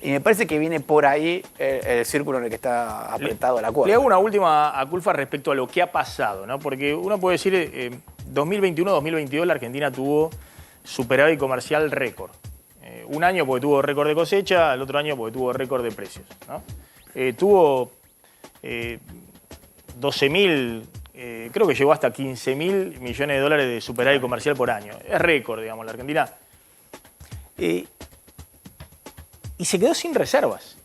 Y me parece que viene por ahí el círculo en el que está apretado el acuerdo. Le hago una última a Culfas respecto a lo que ha pasado, ¿no? Porque uno puede decir, 2021-2022 la Argentina tuvo superávit comercial récord. Un año porque tuvo récord de cosecha, el otro año porque tuvo récord de precios, ¿no? Tuvo 12.000, creo que llegó hasta 15.000 millones de dólares de superávit comercial por año. Es récord, digamos, la Argentina. y se quedó sin reservas.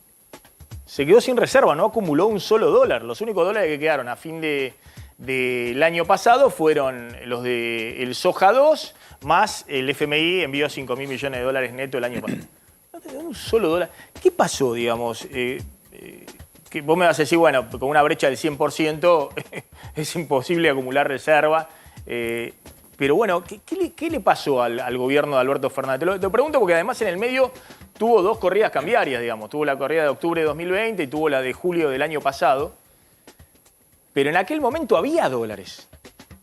Se quedó sin reserva, no acumuló un solo dólar. Los únicos dólares que quedaron a fin del año pasado fueron los del Soja 2, más el FMI envió 5.000 millones de dólares neto el año pasado. No te quedó un solo dólar. ¿Qué pasó, digamos? Que vos me vas a decir, bueno, con una brecha del 100% es imposible acumular reserva. Pero bueno, ¿qué le pasó al gobierno de Alberto Fernández? Te lo pregunto porque además en el medio tuvo dos corridas cambiarias, digamos. Tuvo la corrida de octubre de 2020 y tuvo la de julio del año pasado. Pero en aquel momento había dólares.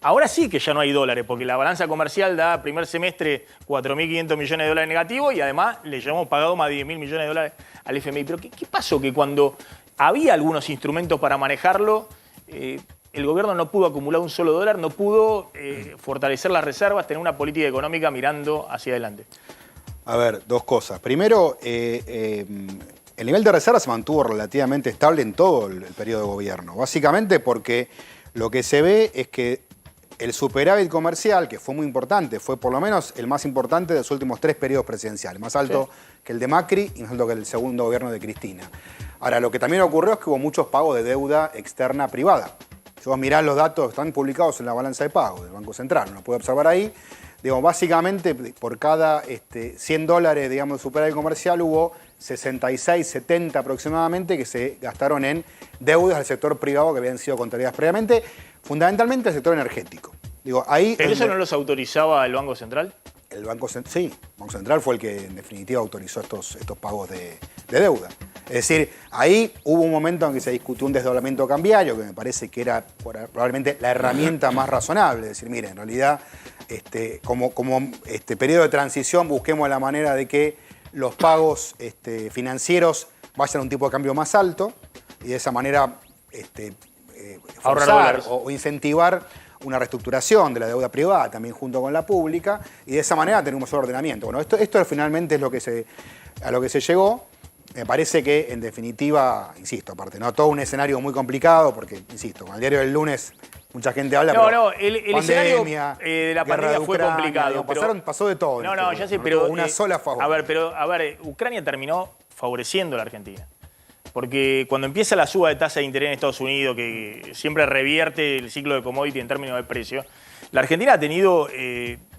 Ahora sí que ya no hay dólares, porque la balanza comercial da primer semestre 4.500 millones de dólares negativos y además le llevamos pagado más de 10.000 millones de dólares al FMI. Pero ¿qué pasó? Que cuando había algunos instrumentos para manejarlo, el gobierno no pudo acumular un solo dólar, no pudo fortalecer las reservas, tener una política económica mirando hacia adelante. A ver, dos cosas. Primero, el nivel de reservas se mantuvo relativamente estable en todo el periodo de gobierno. Básicamente porque lo que se ve es que el superávit comercial, que fue muy importante, fue por lo menos el más importante de los últimos 3 periodos presidenciales. Más alto que el de Macri y más alto que el segundo gobierno de Cristina. Ahora, lo que también ocurrió es que hubo muchos pagos de deuda externa privada. Si vos mirás los datos, están publicados en la balanza de pago del Banco Central, uno puede observar ahí. Digo, básicamente, por cada $100, digamos, de superávit comercial, hubo 66, 70 aproximadamente que se gastaron en deudas del sector privado que habían sido contraídas previamente, fundamentalmente el sector energético. Digo, ahí ¿Pero eso no los autorizaba el Banco Central? El Banco Central fue el que en definitiva autorizó estos pagos de deuda. Es decir, ahí hubo un momento en que se discutió un desdoblamiento cambiario, que me parece que era probablemente la herramienta más razonable. Es decir, mire, en realidad, como periodo de transición, busquemos la manera de que los pagos financieros vayan a un tipo de cambio más alto y de esa manera forzar o incentivar una reestructuración de la deuda privada también junto con la pública y de esa manera tener un mayor ordenamiento. Bueno, esto finalmente es a lo que se llegó. Me parece que, en definitiva, insisto, aparte, no todo un escenario muy complicado, porque, insisto, con el diario del lunes mucha gente habla, el escenario de la pandemia fue complicado. Pasó de todo. Ya sé, pero una sola favor. A ver, Ucrania terminó favoreciendo a la Argentina. Porque cuando empieza la suba de tasa de interés en Estados Unidos, que siempre revierte el ciclo de commodity en términos de precio, la Argentina ha tenido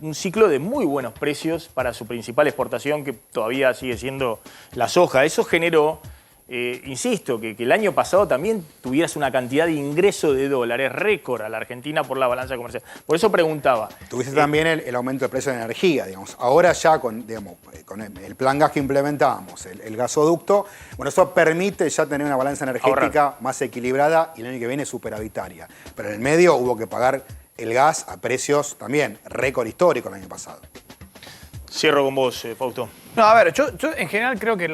un ciclo de muy buenos precios para su principal exportación, que todavía sigue siendo la soja. Eso generó, insisto, que el año pasado también tuvieras una cantidad de ingreso de dólares récord a la Argentina por la balanza comercial. Por eso preguntaba. Tuviste también el aumento de precio de energía, digamos. Ahora ya con el plan gas que implementamos, el gasoducto, bueno, eso permite ya tener una balanza energética más equilibrada y el año que viene superavitaria. Pero en el medio hubo que pagar el gas a precios también récord histórico el año pasado. Cierro con vos, Fausto. No, a ver, yo en general creo que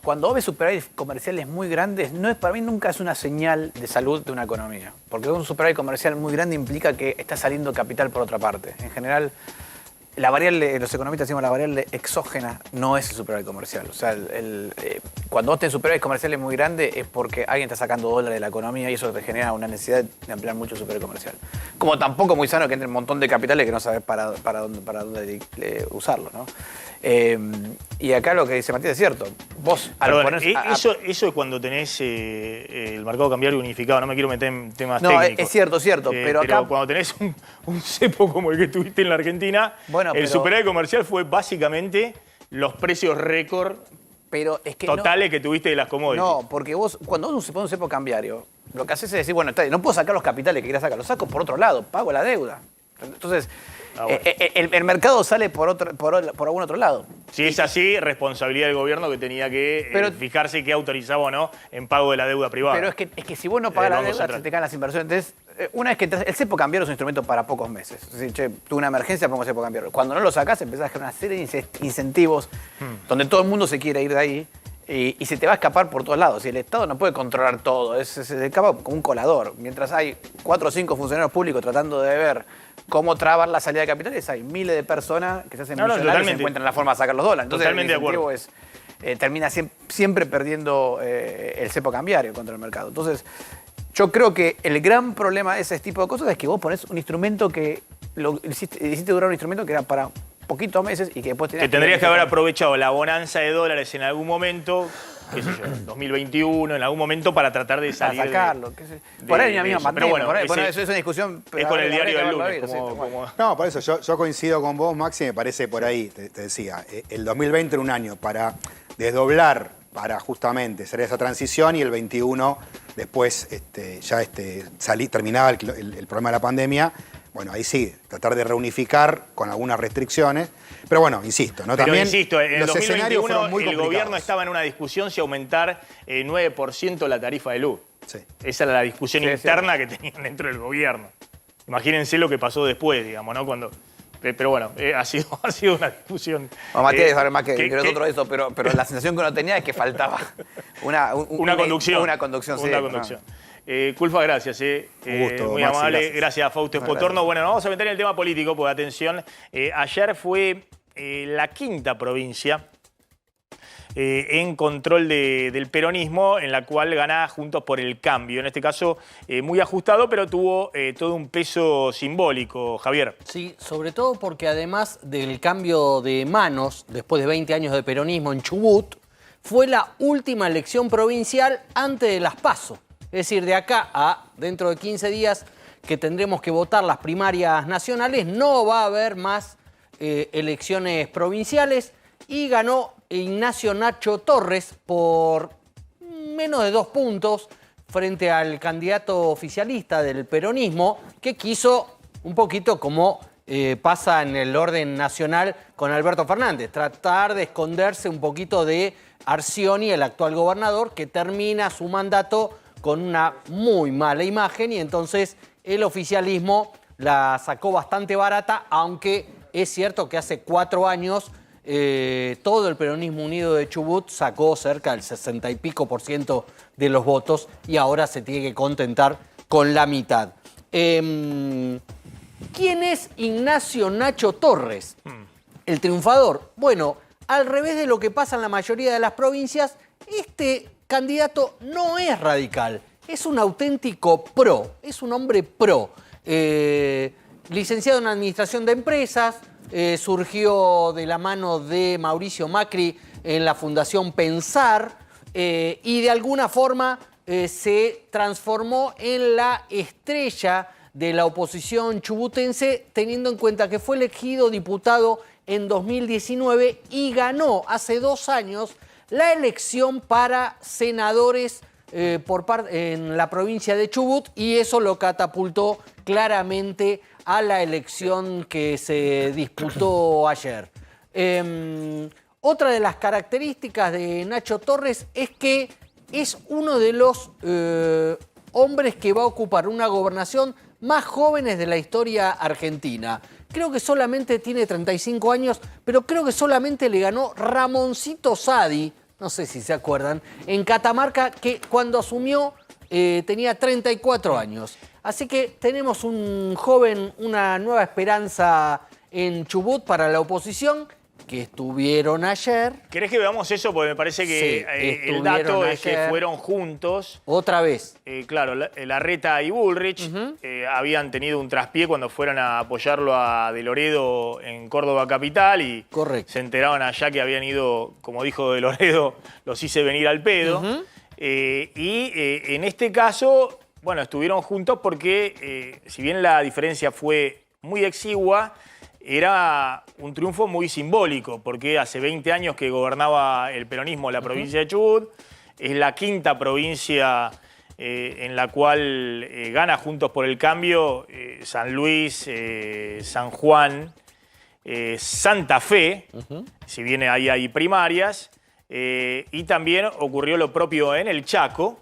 cuando ves superávit comerciales muy grandes, para mí nunca es una señal de salud de una economía. Porque un superávit comercial muy grande implica que está saliendo capital por otra parte. En general, la variable, los economistas decimos la variable exógena no es el superávit comercial. O sea, cuando vos tenés superávit comerciales muy grandes es porque alguien está sacando dólares de la economía y eso te genera una necesidad de ampliar mucho el superávit comercial. Como tampoco muy sano que entre un montón de capitales que no sabes para dónde usarlo, ¿no? Y acá lo que dice Matías es cierto. Vos, eso es cuando tenés el mercado cambiario unificado. No me quiero meter en temas técnicos. Es cierto. Pero acá cuando tenés un cepo como el que tuviste en la Argentina, el superávit comercial fue básicamente los precios récord totales que tuviste de las commodities. No, porque vos, cuando vos pones un cepo cambiario, lo que haces es decir, bueno, no puedo sacar los capitales que quería sacar, los saco por otro lado, pago la deuda. Entonces, el mercado sale por algún otro lado. Si es así, responsabilidad del gobierno que tenía que fijarse qué autorizaba o no en pago de la deuda privada. Pero es que si vos no pagas la deuda, se te caen las inversiones. Entonces, una vez que el cepo cambiario es un instrumento para pocos meses. Es decir, tuve una emergencia, pongo cepo cambiario. Cuando no lo sacás, empezás a generar una serie de incentivos donde todo el mundo se quiere ir de ahí. Y se te va a escapar por todos lados. Y el Estado no puede controlar todo, se escapa como un colador. Mientras hay 4 o 5 funcionarios públicos tratando de ver cómo trabar la salida de capitales, hay miles de personas que se hacen millonarios y se encuentran la forma de sacar los dólares. Entonces, totalmente de acuerdo. Termina siempre perdiendo el cepo cambiario contra el mercado. Entonces, yo creo que el gran problema de ese tipo de cosas es que vos ponés un instrumento hiciste durar un instrumento que era para poquitos meses y que después Que tendrías que haber aprovechado la bonanza de dólares en algún momento, qué sé yo, 2021, en algún momento para tratar de salir para sacarlo. Por ahí hay una misma pandemia. Pero bueno, bueno, eso es una discusión. es con el diario del lunes. No, por eso yo coincido con vos, Maxi, me parece por ahí, te decía, el 2020 era un año para desdoblar, para justamente hacer esa transición, y el 21 después terminaba el problema de la pandemia. Bueno, ahí sí, tratar de reunificar con algunas restricciones. Pero bueno, insisto, ¿no? Pero También insisto, en el los escenarios 2021 fueron muy el complicados. gobierno estaba en una discusión si aumentar 9% la tarifa de luz. Sí. Esa era la discusión interna que tenían dentro del gobierno. Imagínense lo que pasó después, digamos, ¿no? Pero bueno, ha sido una discusión. Bueno, Matías sabe más que nosotros eso, pero la sensación que uno tenía es que faltaba una conducción. Una conducción. Culfa, gracias. Un gusto, muy Maxi, amable. gracias. Gracias a Fausto Espotorno. Bueno, nos vamos a meter en el tema político, porque atención, ayer fue la quinta provincia en control del peronismo, en la cual gana Juntos por el Cambio. En este caso, muy ajustado, pero tuvo todo un peso simbólico, Javier. Sí, sobre todo porque además del cambio de manos, después de 20 años de peronismo en Chubut, fue la última elección provincial antes de las PASO. Es decir, de acá a dentro de 15 días que tendremos que votar las primarias nacionales, no va a haber más elecciones provinciales, y ganó Ignacio Nacho Torres por menos de 2 puntos frente al candidato oficialista del peronismo, que quiso un poquito como pasa en el orden nacional con Alberto Fernández, tratar de esconderse un poquito de Arcioni, el actual gobernador, que termina su mandato con una muy mala imagen, y entonces el oficialismo la sacó bastante barata, aunque es cierto que hace 4 años todo el peronismo unido de Chubut sacó cerca del 60 y pico % de los votos, y ahora se tiene que contentar con la mitad. ¿Quién es Ignacio Nacho Torres? El triunfador. Bueno, al revés de lo que pasa en la mayoría de las provincias, este candidato no es radical, es un auténtico pro, es un hombre pro. Licenciado en Administración de Empresas, surgió de la mano de Mauricio Macri en la Fundación Pensar, y de alguna forma se transformó en la estrella de la oposición chubutense, teniendo en cuenta que fue elegido diputado en 2019 y ganó hace 2 años la elección para senadores en la provincia de Chubut, y eso lo catapultó claramente a la elección que se disputó ayer. Otra de las características de Nacho Torres es que es uno de los hombres que va a ocupar una gobernación más jóvenes de la historia argentina. Creo que solamente tiene 35 años, pero creo que solamente le ganó Ramoncito Sadi, no sé si se acuerdan, en Catamarca, que cuando asumió tenía 34 años. Así que tenemos un joven, una nueva esperanza en Chubut para la oposición, que estuvieron ayer. ¿Querés que veamos eso? Porque me parece que Sí, el dato ayer, es que fueron juntos. Otra vez. Claro, Larreta y Bullrich habían tenido un traspié cuando fueron a apoyarlo a De Loredo en Córdoba capital, y Correcto. se enteraban allá que habían ido, como dijo De Loredo, los hice venir al pedo. En este caso, bueno, estuvieron juntos porque si bien la diferencia fue muy exigua, era un triunfo muy simbólico, porque hace 20 años que gobernaba el peronismo la provincia de Chubut. Es la quinta provincia en la cual gana Juntos por el Cambio: San Luis, San Juan, Santa Fe, si bien ahí hay primarias, y también ocurrió lo propio en el Chaco,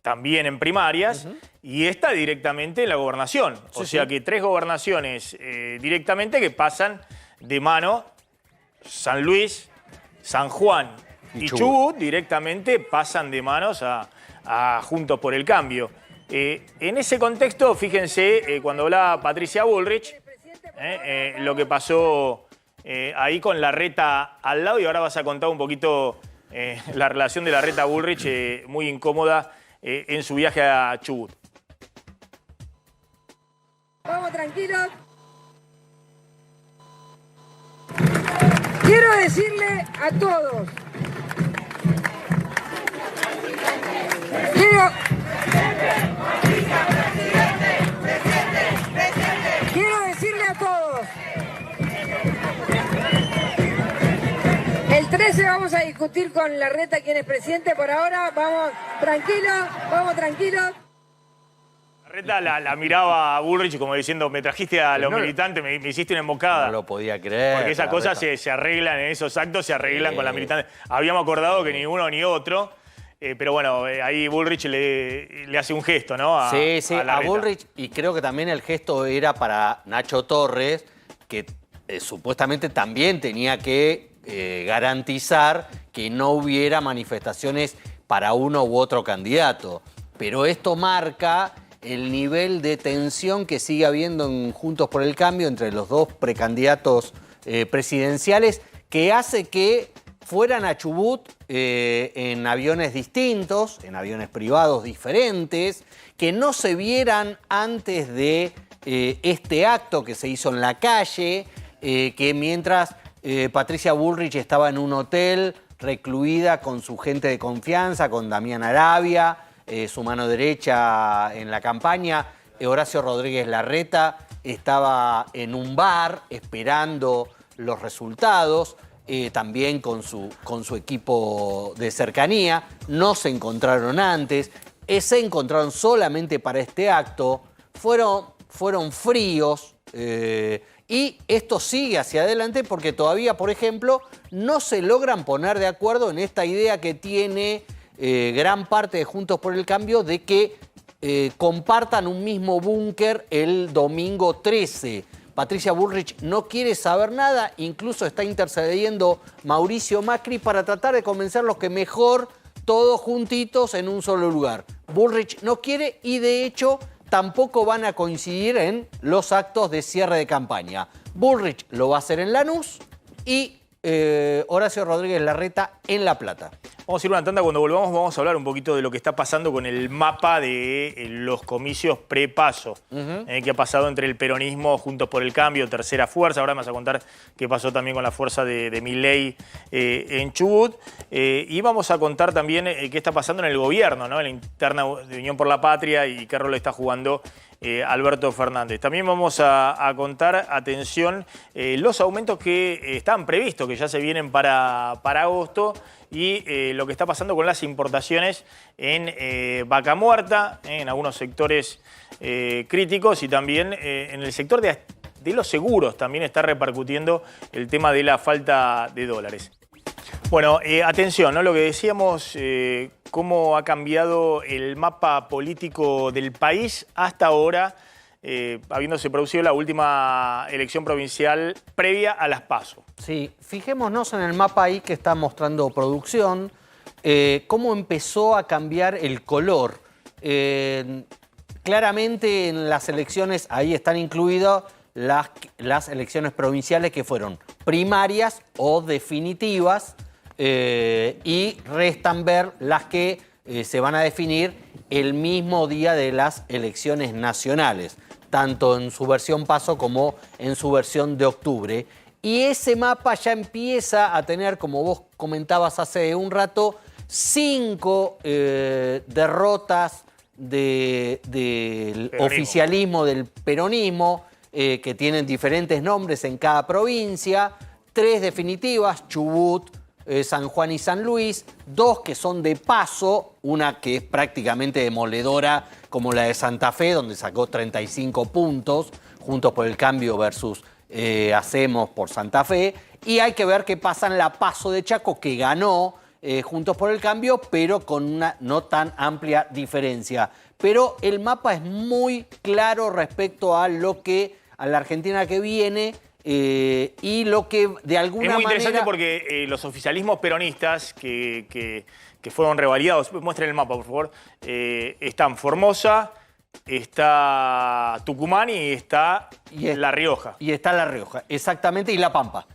también en primarias, y esta directamente en la gobernación. O sea que 3 gobernaciones directamente que pasan de mano. San Luis, San Juan y Chubut directamente pasan de manos a Juntos por el Cambio. En ese contexto, fíjense, cuando hablaba Patricia Bullrich, lo que pasó ahí con Larreta al lado, y ahora vas a contar un poquito la relación de Larreta-Bullrich, muy incómoda en su viaje a Chubut. Vamos tranquilos. decirle a todos, quiero decirle a todos, el 13 vamos a discutir con Larreta quién es presidente. Por ahora vamos tranquilos. Larreta la miraba a Bullrich como diciendo, me trajiste a los militantes, me hiciste una embocada. No lo podía creer. Porque esas cosas se arreglan en esos actos, se arreglan con las militantes. Habíamos acordado que ni uno ni otro, pero bueno, ahí Bullrich le hace un gesto, ¿no? Sí, a a Bullrich, y creo que también el gesto era para Nacho Torres, que supuestamente también tenía que garantizar que no hubiera manifestaciones para uno u otro candidato. Pero esto marca el nivel de tensión que sigue habiendo en Juntos por el Cambio entre los dos precandidatos presidenciales, que hace que fueran a Chubut en aviones distintos, en aviones privados diferentes, que no se vieran antes de este acto que se hizo en la calle, que mientras Patricia Bullrich estaba en un hotel recluida con su gente de confianza, con Damián Arabia, su mano derecha en la campaña, Horacio Rodríguez Larreta estaba en un bar esperando los resultados, también con su equipo de cercanía. No se encontraron antes, se encontraron solamente para este acto, fueron fríos, y esto sigue hacia adelante porque todavía, por ejemplo, no se logran poner de acuerdo en esta idea que tiene gran parte de Juntos por el Cambio de que compartan un mismo búnker el domingo 13. Patricia Bullrich no quiere saber nada, incluso está intercediendo Mauricio Macri para tratar de convencerlos que mejor todos juntitos en un solo lugar. Bullrich no quiere y de hecho tampoco van a coincidir en los actos de cierre de campaña. Bullrich lo va a hacer en Lanús y Horacio Rodríguez Larreta en La Plata. Vamos a ir una tanda, cuando volvamos vamos a hablar un poquito de lo que está pasando con el mapa de los comicios pre-paso, que ha pasado entre el peronismo, Juntos por el Cambio, Tercera Fuerza. Ahora me vas a contar qué pasó también con la fuerza de Milei en Chubut. Y vamos a contar también qué está pasando en el gobierno, ¿no? En la interna de Unión por la Patria y qué rol está jugando Alberto Fernández. También vamos a contar, atención, los aumentos que están previstos, que ya se vienen para agosto, y lo que está pasando con las importaciones en Vaca Muerta, en algunos sectores críticos, y también en el sector de los seguros también está repercutiendo el tema de la falta de dólares. Bueno, atención, ¿no? Lo que decíamos, cómo ha cambiado el mapa político del país hasta ahora, habiéndose producido la última elección provincial previa a las PASO. Sí, fijémonos en el mapa ahí que está mostrando producción, cómo empezó a cambiar el color. Claramente en las elecciones, ahí están incluidas las elecciones provinciales que fueron primarias o definitivas, y restan ver las que se van a definir el mismo día de las elecciones nacionales, tanto en su versión PASO como en su versión de octubre. Y ese mapa ya empieza a tener, como vos comentabas hace un rato, 5 derrotas del oficialismo, del peronismo, que tienen diferentes nombres en cada provincia, 3 definitivas, Chubut, San Juan y San Luis, 2 que son de paso, una que es prácticamente demoledora como la de Santa Fe, donde sacó 35 puntos, Juntos por el Cambio versus Hacemos por Santa Fe, y hay que ver qué pasa en la PASO de Chaco, que ganó Juntos por el Cambio, pero con una no tan amplia diferencia. Pero el mapa es muy claro respecto a lo que, a la Argentina que viene, y lo que de alguna manera... Es muy interesante porque los oficialismos peronistas que fueron revalidados, muestren el mapa por favor, están Formosa, está Tucumán y está La Rioja. Y está La Rioja, exactamente, y La Pampa.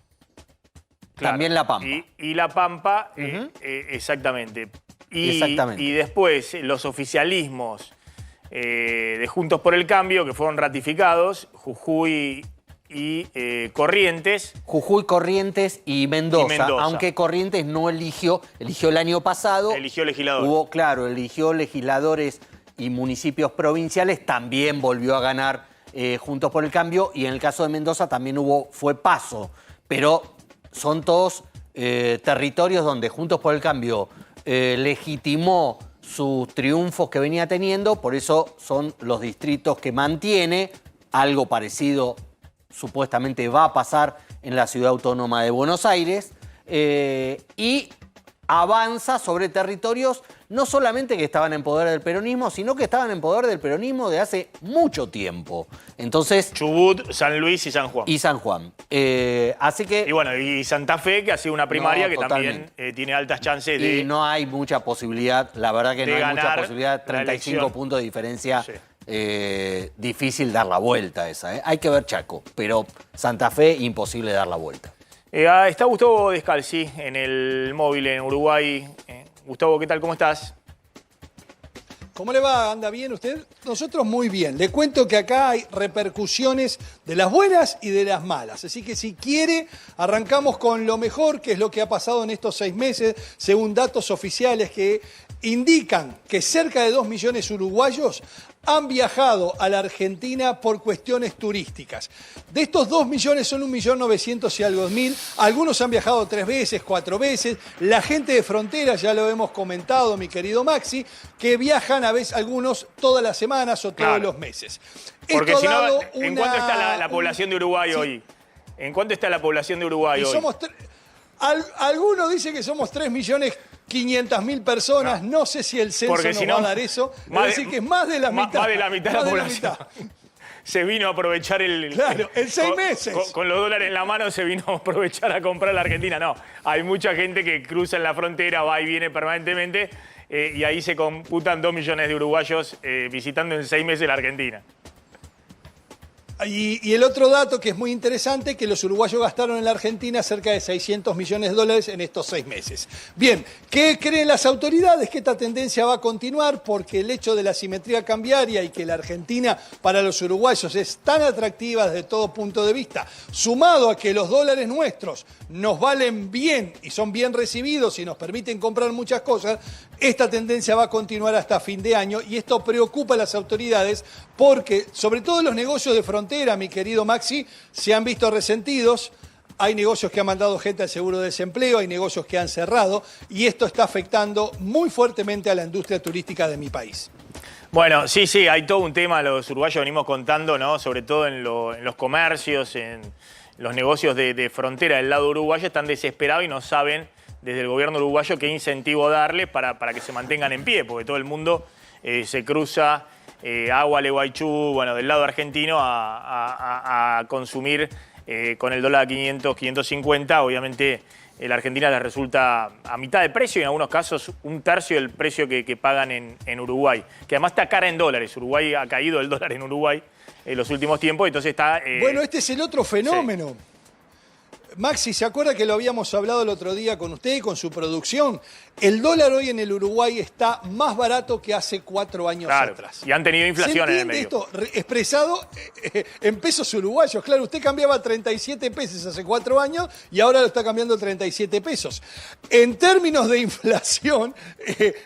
Claro, también La Pampa. Y La Pampa, exactamente. Y después los oficialismos de Juntos por el Cambio, que fueron ratificados, Jujuy y Corrientes. Jujuy, Corrientes y Mendoza. Y Mendoza. Aunque Corrientes no eligió el año pasado. Eligió legisladores. Eligió legisladores y municipios provinciales, también volvió a ganar Juntos por el Cambio, y en el caso de Mendoza también fue PASO. Pero son todos territorios donde Juntos por el Cambio legitimó sus triunfos que venía teniendo, por eso son los distritos que mantiene. Algo parecido supuestamente va a pasar en la Ciudad Autónoma de Buenos Aires, y avanza sobre territorios no solamente que estaban en poder del peronismo, sino que estaban en poder del peronismo de hace mucho tiempo. Entonces, Chubut, San Luis y San Juan. y San Juan. Así que... Y bueno, y Santa Fe, que ha sido una primaria No, que totalmente. también tiene altas chances de... Y no hay mucha posibilidad, la verdad que de no hay mucha ganar posibilidad, la 35 elección. puntos de diferencia, Sí. difícil dar la vuelta esa. Hay que ver Chaco, pero Santa Fe imposible dar la vuelta. Está Gustavo Descalzi en el móvil en Uruguay. Gustavo, ¿qué tal? ¿Cómo estás? ¿Cómo le va? ¿Anda bien usted? Nosotros muy bien. Le cuento que acá hay repercusiones de las buenas y de las malas. Así que si quiere, arrancamos con lo mejor, que es lo que ha pasado en estos 6 meses, según datos oficiales que indican que cerca de 2 millones de uruguayos han viajado a la Argentina por cuestiones turísticas. De estos 2 millones son 1.900.000 y algo mil. Algunos han viajado 3 veces, 4 veces. La gente de frontera, ya lo hemos comentado, mi querido Maxi, que viajan a veces algunos todas las semanas o todos Claro. los meses. Porque Esto si ha no, dado ¿en cuánto está la población de Uruguay sí. hoy? ¿En cuánto está la población de Uruguay Y hoy? somos algunos dicen que somos 3.500.000 personas. No sé si el censo Porque nos si va no, a dar eso. más Es de- decir, que es más de la mitad. Más de la mitad de Más la de población. mitad. Se vino a aprovechar el... Claro, en 6 meses. Con los dólares en la mano se vino a aprovechar a comprar la Argentina. No, hay mucha gente que cruza en la frontera, va y viene permanentemente, y ahí se computan 2 millones de uruguayos visitando en 6 meses la Argentina. Y el otro dato que es muy interesante, que los uruguayos gastaron en la Argentina cerca de 600 millones de dólares en estos 6 meses. Bien, ¿qué creen las autoridades? Que esta tendencia va a continuar porque el hecho de la simetría cambiaria y que la Argentina para los uruguayos es tan atractiva desde todo punto de vista, sumado a que los dólares nuestros nos valen bien y son bien recibidos y nos permiten comprar muchas cosas, esta tendencia va a continuar hasta fin de año, y esto preocupa a las autoridades porque, sobre todo los negocios de frontera, mi querido Maxi, se han visto resentidos. Hay negocios que han mandado gente al seguro de desempleo, hay negocios que han cerrado, y esto está afectando muy fuertemente a la industria turística de mi país. Bueno, sí, hay todo un tema, los uruguayos venimos contando, ¿no? Sobre todo en los comercios, en los negocios de frontera del lado uruguayo, están desesperados y no saben desde el gobierno uruguayo qué incentivo darles para que se mantengan en pie, porque todo el mundo se cruza agua, Leguaychú, bueno, del lado argentino a consumir con el dólar a 500, 550, obviamente la Argentina les resulta a mitad de precio y en algunos casos 1/3 del precio que pagan en Uruguay, que además está cara en dólares. Uruguay ha caído el dólar en Uruguay en los últimos tiempos, entonces está... Bueno, este es el otro fenómeno. Maxi, ¿se acuerda que lo habíamos hablado el otro día con usted y con su producción? El dólar hoy en el Uruguay está más barato que hace 4 años Claro, atrás. y han tenido inflación en el medio. esto expresado en pesos uruguayos? Claro, usted cambiaba 37 pesos hace 4 años y ahora lo está cambiando 37 pesos. En términos de inflación,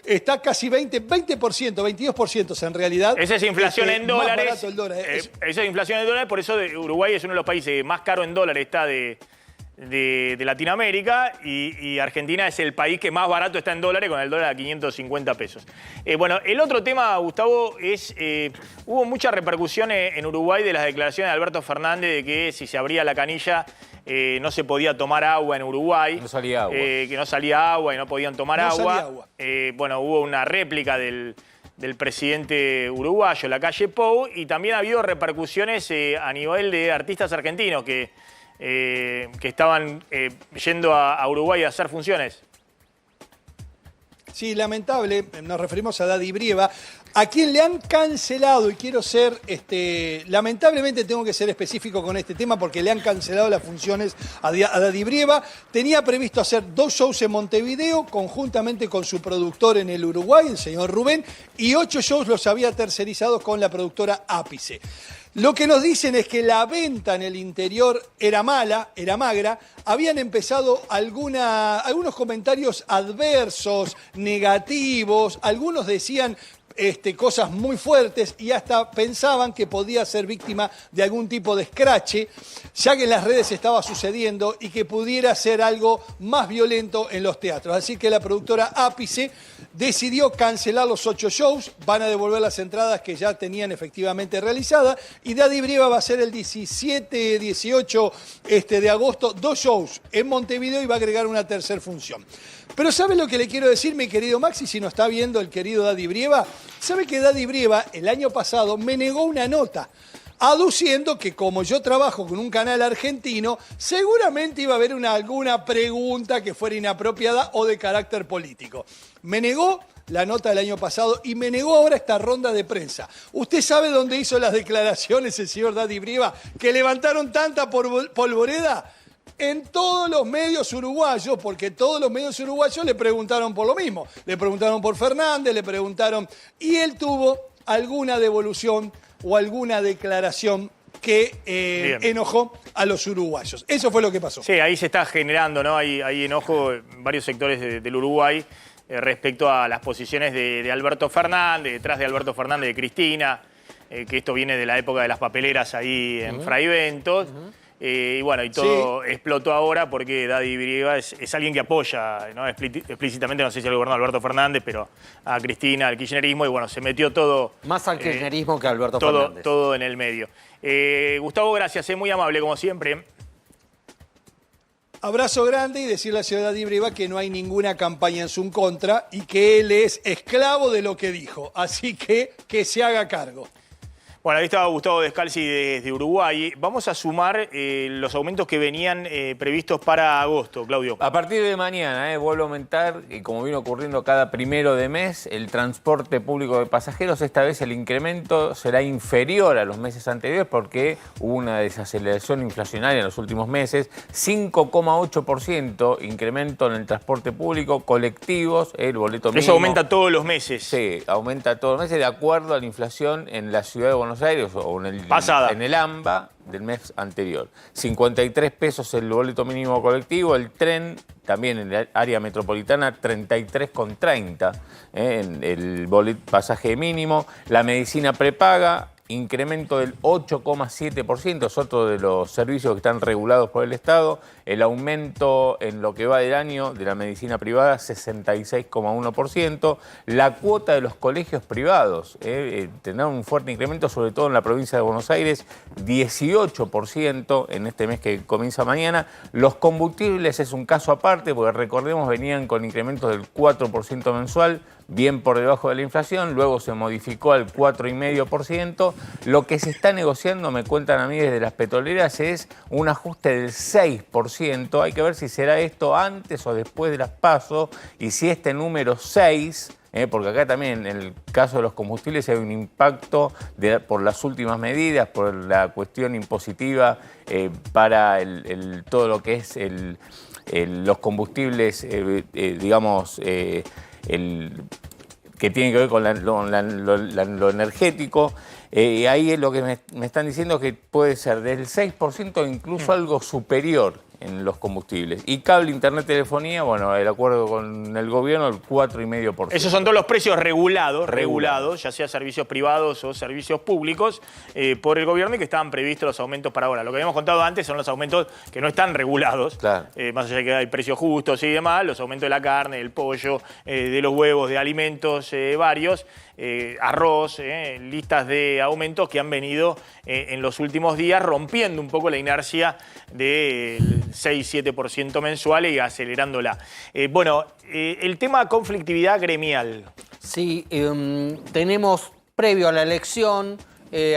está casi 20%, 22% en realidad. Esa es inflación en más dólares. barato el dólar. Esa es inflación en dólares, por eso Uruguay es uno de los países más caro en dólares está de Latinoamérica, y Argentina es el país que más barato está en dólares, con el dólar a 550 pesos. Bueno, el otro tema, Gustavo, es hubo mucha repercusión en Uruguay de las declaraciones de Alberto Fernández de que si se abría la canilla no se podía tomar agua en Uruguay. No salía agua. Que no salía agua y no podían tomar No agua. salía agua. Bueno, hubo una réplica del presidente uruguayo, Lacalle Pou, y también ha habido repercusiones a nivel de artistas argentinos que estaban yendo a Uruguay a hacer funciones. Sí, lamentable, nos referimos a Daddy Brieva. a quien le han cancelado, y quiero ser, lamentablemente tengo que ser específico con este tema porque le han cancelado las funciones a Daddy Brieva. Tenía previsto hacer 2 shows en Montevideo, conjuntamente con su productor en el Uruguay, el señor Rubén, y 8 shows los había tercerizados con la productora Ápice. Lo que nos dicen es que la venta en el interior era mala, era magra. Habían empezado algunos comentarios adversos, negativos. Algunos decían cosas muy fuertes y hasta pensaban que podía ser víctima de algún tipo de escrache, ya que en las redes estaba sucediendo y que pudiera ser algo más violento en los teatros. Así que la productora Ápice decidió cancelar los 8 shows, van a devolver las entradas que ya tenían efectivamente realizadas, y Daddy Brieva va a hacer el 17, 18 de agosto 2 shows en Montevideo y va a agregar una tercera función. Pero ¿sabe lo que le quiero decir, mi querido Maxi, si nos está viendo el querido Daddy Brieva? ¿Sabe que Daddy Brieva el año pasado me negó una nota, aduciendo que como yo trabajo con un canal argentino, seguramente iba a haber alguna pregunta que fuera inapropiada o de carácter político? Me negó la nota del año pasado y me negó ahora esta ronda de prensa. ¿Usted sabe dónde hizo las declaraciones el señor Daddy Brieva que levantaron tanta polvoreda? En todos los medios uruguayos, porque todos los medios uruguayos le preguntaron por lo mismo. Le preguntaron por Fernández, le preguntaron, y él tuvo alguna devolución o alguna declaración que enojó a los uruguayos. Eso fue lo que pasó. Sí, ahí se está generando, ¿no? Hay enojo en varios sectores del Uruguay respecto a las posiciones de Alberto Fernández, detrás de Alberto Fernández de Cristina, que esto viene de la época de las papeleras ahí en Fraiventos. Y bueno, y todo explotó ahora porque Daddy Brieva es alguien que apoya, ¿no? Explícitamente, no sé si al gobierno de Alberto Fernández, pero a Cristina, al kirchnerismo, y bueno, se metió todo... Más al kirchnerismo que a Alberto Fernández. Todo en el medio. Gustavo, gracias, muy amable como siempre. Abrazo grande y decirle a la señora Daddy Brieva que no hay ninguna campaña en su contra y que él es esclavo de lo que dijo. Así que se haga cargo. Bueno, ahí estaba Gustavo Descalzi desde Uruguay. Vamos a sumar los aumentos que venían previstos para agosto, Claudio. A partir de mañana vuelve a aumentar, y como vino ocurriendo cada primero de mes, el transporte público de pasajeros. Esta vez el incremento será inferior a los meses anteriores porque hubo una desaceleración inflacionaria en los últimos meses. 5,8% incremento en el transporte público, colectivos, el boleto mínimo. Eso aumenta todos los meses. Sí, aumenta todos los meses de acuerdo a la inflación en la ciudad de Buenos Aires o en el AMBA del mes anterior. 53 pesos el boleto mínimo colectivo, el tren también en el área metropolitana 33,30 en el pasaje mínimo, la medicina prepaga incremento del 8,7%, es otro de los servicios que están regulados por el Estado. El aumento en lo que va del año de la medicina privada, 66,1%. La cuota de los colegios privados tendrá un fuerte incremento, sobre todo en la provincia de Buenos Aires, 18% en este mes que comienza mañana. Los combustibles es un caso aparte, porque recordemos venían con incrementos del 4% mensual, bien por debajo de la inflación, luego se modificó al 4,5%. Lo que se está negociando, me cuentan a mí desde las petroleras, es un ajuste del 6%. Hay que ver si será esto antes o después de las PASO, y si este número 6, porque acá también en el caso de los combustibles hay un impacto por las últimas medidas, por la cuestión impositiva para todo lo que es los combustibles, que tiene que ver con lo energético. Ahí es lo que me están diciendo, que puede ser del 6% o incluso algo superior en los combustibles. Y cable, internet, telefonía, bueno, el acuerdo con el gobierno, el 4,5%. Esos son todos los precios regulados, ya sea servicios privados o servicios públicos, por el gobierno, y que estaban previstos los aumentos para ahora. Lo que habíamos contado antes son los aumentos que no están regulados, claro. Más allá de que hay precios justos y demás, los aumentos de la carne, del pollo, de los huevos, de alimentos varios, arroz, listas de aumentos que han venido en los últimos días rompiendo un poco la inercia del 6-7% mensual y acelerándola. El tema conflictividad gremial. Sí, tenemos previo a la elección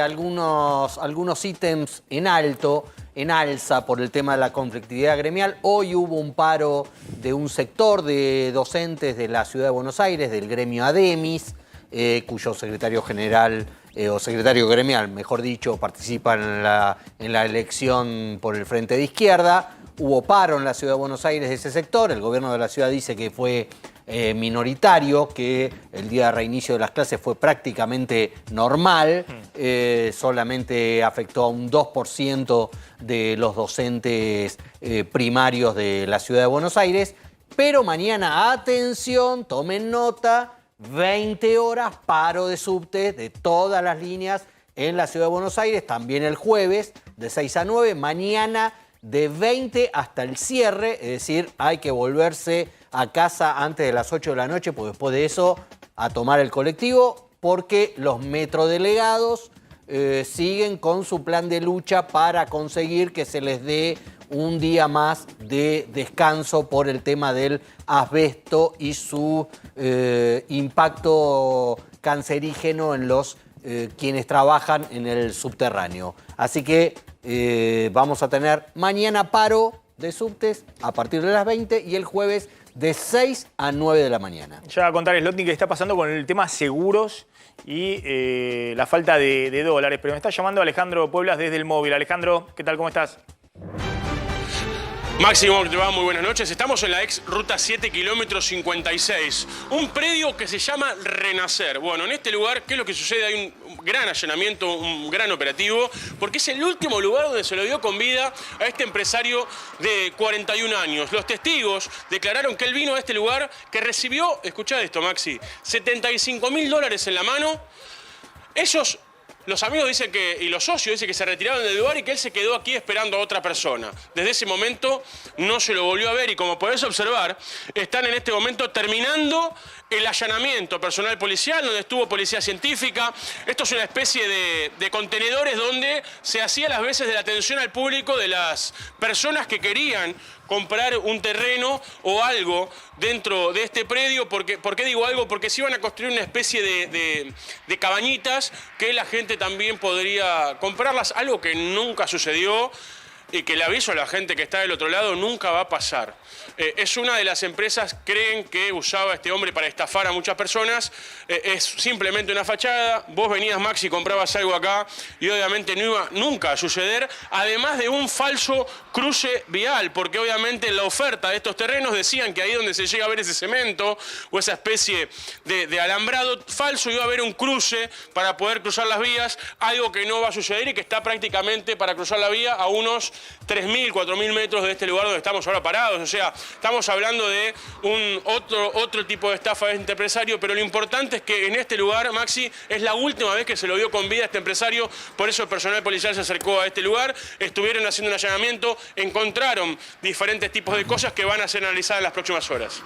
algunos ítems en alza por el tema de la conflictividad gremial. Hoy hubo un paro de un sector de docentes de la Ciudad de Buenos Aires, del gremio ADEMIS, cuyo secretario general o secretario gremial, mejor dicho, participa en la elección por el Frente de Izquierda. Hubo paro en la Ciudad de Buenos Aires de ese sector. El gobierno de la ciudad dice que fue minoritario, que el día de reinicio de las clases fue prácticamente normal, solamente afectó a un 2% de los docentes primarios de la Ciudad de Buenos Aires, pero mañana, atención, tomen nota, 20 horas, paro de subte de todas las líneas en la Ciudad de Buenos Aires, también el jueves de 6 a 9, mañana de 20 hasta el cierre, es decir, hay que volverse a casa antes de las 8 de la noche, porque después de eso a tomar el colectivo, porque los metrodelegados siguen con su plan de lucha para conseguir que se les dé un día más de descanso por el tema del asbesto y su impacto cancerígeno en los quienes trabajan en el subterráneo. Así que vamos a tener mañana paro de subtes a partir de las 20 y el jueves de 6 a 9 de la mañana. Ya va a contar Slotnik qué está pasando con el tema seguros y la falta de dólares, pero me está llamando Alejandro Pueblas desde el móvil. Alejandro, ¿qué tal? ¿Cómo estás? Máximo, te va, muy buenas noches. Estamos en la ex Ruta 7, kilómetro 56. Un predio que se llama Renacer. Bueno, en este lugar, ¿qué es lo que sucede? Hay un gran allanamiento, un gran operativo, porque es el último lugar donde se lo dio con vida a este empresario de 41 años. Los testigos declararon que él vino a este lugar, que recibió, escuchá esto, Maxi, $75.000 en la mano. Ellos... Los amigos dicen que, y los socios dicen que se retiraron del lugar y que él se quedó aquí esperando a otra persona. Desde ese momento no se lo volvió a ver y como podés observar, están en este momento terminando el allanamiento personal policial, donde estuvo policía científica. Esto es una especie de contenedores donde se hacía las veces de la atención al público de las personas que querían comprar un terreno o algo dentro de este predio. ¿Por qué digo algo? Porque se iban a construir una especie de cabañitas que la gente también podría comprarlas, algo que nunca sucedió y que le aviso a la gente que está del otro lado, nunca va a pasar. Es una de las empresas, creen que usaba este hombre para estafar a muchas personas, es simplemente una fachada. Vos venías, Maxi, comprabas algo acá y obviamente no iba nunca a suceder, además de un falso cruce vial, porque obviamente en la oferta de estos terrenos decían que ahí donde se llega a ver ese cemento o esa especie de alambrado falso iba a haber un cruce para poder cruzar las vías, algo que no va a suceder y que está prácticamente para cruzar la vía a unos 3.000, 4.000 metros de este lugar donde estamos ahora parados. O sea, estamos hablando de otro tipo de estafa de este empresario, pero lo importante es que en este lugar, Maxi, es la última vez que se lo vio con vida a este empresario, por eso el personal policial se acercó a este lugar, estuvieron haciendo un allanamiento, encontraron diferentes tipos de cosas que van a ser analizadas en las próximas horas.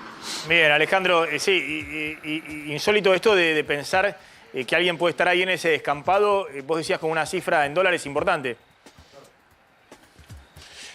Bien, Alejandro, sí, insólito esto de pensar que alguien puede estar ahí en ese descampado, vos decías con una cifra en dólares importante.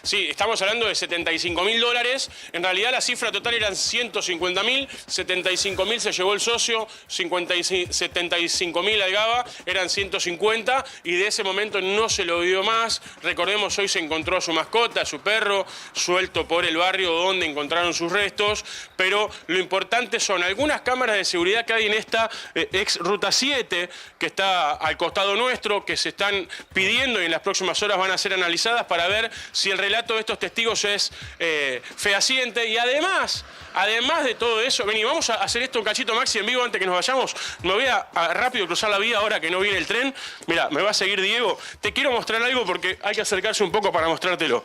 Sí, estamos hablando de $75.000. En realidad la cifra total eran 150.000, 75.000 se llevó el socio, 75.000 al GABA, eran 150 y de ese momento no se lo vio más. Recordemos, hoy se encontró a su mascota, a su perro, suelto por el barrio donde encontraron sus restos, pero lo importante son algunas cámaras de seguridad que hay en esta ex Ruta 7, que está al costado nuestro, que se están pidiendo y en las próximas horas van a ser analizadas para ver si el relato de estos testigos es fehaciente. Y además de todo eso, vení, vamos a hacer esto un cachito, Maxi, en vivo antes que nos vayamos. Me voy a rápido cruzar la vía ahora que no viene el tren. Mira, me va a seguir Diego. Te quiero mostrar algo porque hay que acercarse un poco para mostrártelo.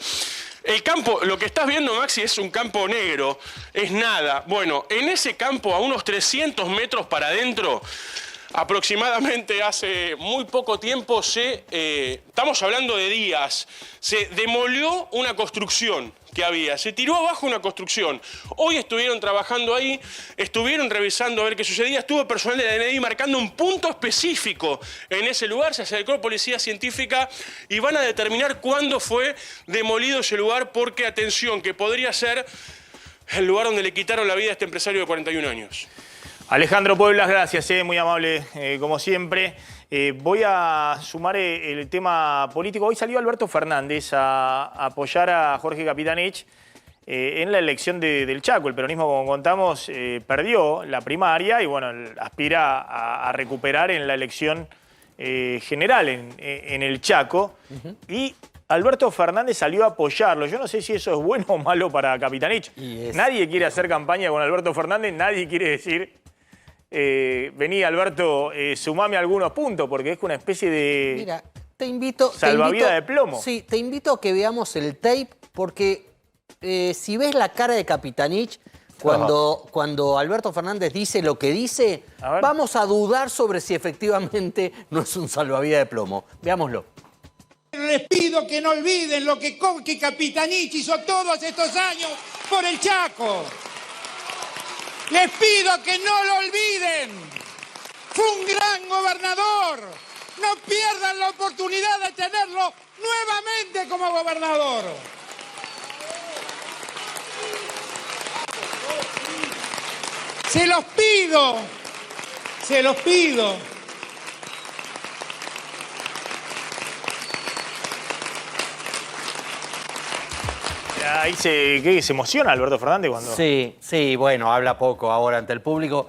El campo, lo que estás viendo, Maxi, es un campo negro, es nada. Bueno, en ese campo, a unos 300 metros para adentro, aproximadamente hace muy poco tiempo estamos hablando de días, se demolió una construcción que había, se tiró abajo una construcción. Hoy estuvieron trabajando ahí, estuvieron revisando a ver qué sucedía, estuvo personal de la DNI marcando un punto específico en ese lugar, se acercó policía científica y van a determinar cuándo fue demolido ese lugar, porque atención, que podría ser el lugar donde le quitaron la vida a este empresario de 41 años. Alejandro Pueblas, gracias, muy amable como siempre. Voy a sumar el tema político. Hoy salió Alberto Fernández a apoyar a Jorge Capitanich en la elección del Chaco. El peronismo, como contamos, perdió la primaria y bueno, aspira a recuperar en la elección general en el Chaco. Y Alberto Fernández salió a apoyarlo. Yo no sé si eso es bueno o malo para Capitanich. Nadie quiere hacer campaña con Alberto Fernández, nadie quiere decir, vení Alberto, sumame algunos puntos, porque es una especie de... Mira, te invito... salvavidas de plomo. Sí, te invito a que veamos el tape, porque si ves la cara de Capitanich, cuando Alberto Fernández dice lo que dice, vamos a dudar sobre si efectivamente no es un salvavidas de plomo. Veámoslo. Les pido que no olviden lo que Capitanich hizo todos estos años por el Chaco. Les pido que no lo olviden. Fue un gran gobernador. No pierdan la oportunidad de tenerlo nuevamente como gobernador. Se los pido. Se los pido. Ahí se emociona Alberto Fernández cuando... Sí, bueno, habla poco ahora ante el público.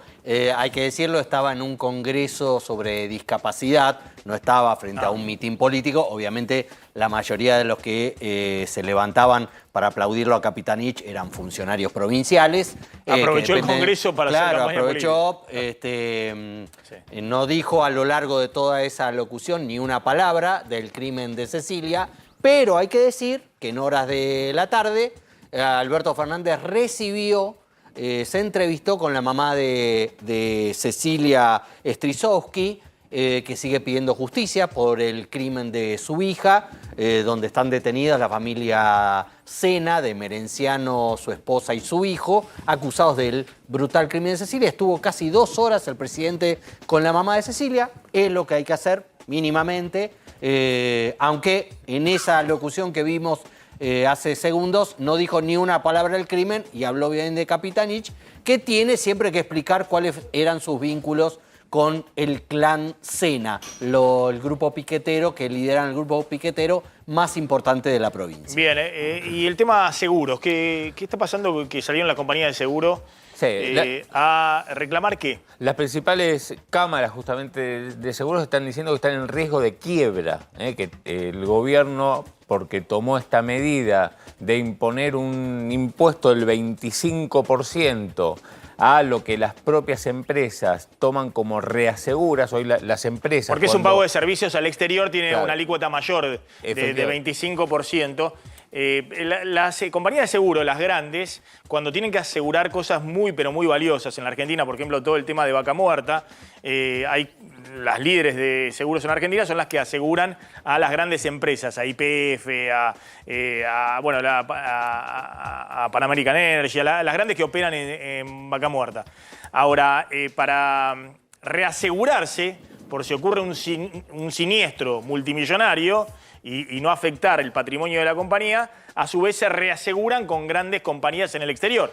Hay que decirlo, estaba en un congreso sobre discapacidad, no estaba frente a un mitin político. Obviamente la mayoría de los que se levantaban para aplaudirlo a Capitanich eran funcionarios provinciales. Aprovechó el congreso para hacer campaña aprovechó, política. No dijo a lo largo de toda esa locución ni una palabra del crimen de Cecilia, pero hay que decir que en horas de la tarde Alberto Fernández recibió, se entrevistó con la mamá de Cecilia Strisowski, que sigue pidiendo justicia por el crimen de su hija, donde están detenidas la familia Sena, de Merenciano, su esposa y su hijo, acusados del brutal crimen de Cecilia. Estuvo casi 2 horas el presidente con la mamá de Cecilia. Es lo que hay que hacer mínimamente, aunque en esa locución que vimos hace segundos no dijo ni una palabra del crimen y habló bien de Capitanich, que tiene siempre que explicar cuáles eran sus vínculos con el clan Sena, el grupo piquetero, que lideran el grupo piquetero más importante de la provincia. Bien, y el tema seguros, ¿qué está pasando que salieron las compañías de seguro? ¿A reclamar qué? Las principales cámaras justamente de seguros están diciendo que están en riesgo de quiebra, que el gobierno, porque tomó esta medida de imponer un impuesto del 25% a lo que las propias empresas toman como reaseguras, hoy las empresas... Porque es un pago de servicios al exterior, tiene una alícuota mayor de 25%. Las compañías de seguro, las grandes, cuando tienen que asegurar cosas muy, pero muy valiosas en la Argentina, por ejemplo, todo el tema de vaca muerta, las líderes de seguros en Argentina son las que aseguran a las grandes empresas, a YPF, a Pan American Energy, a las grandes que operan en vaca muerta. Ahora, para reasegurarse, por si ocurre un siniestro multimillonario, y no afectar el patrimonio de la compañía, a su vez se reaseguran con grandes compañías en el exterior.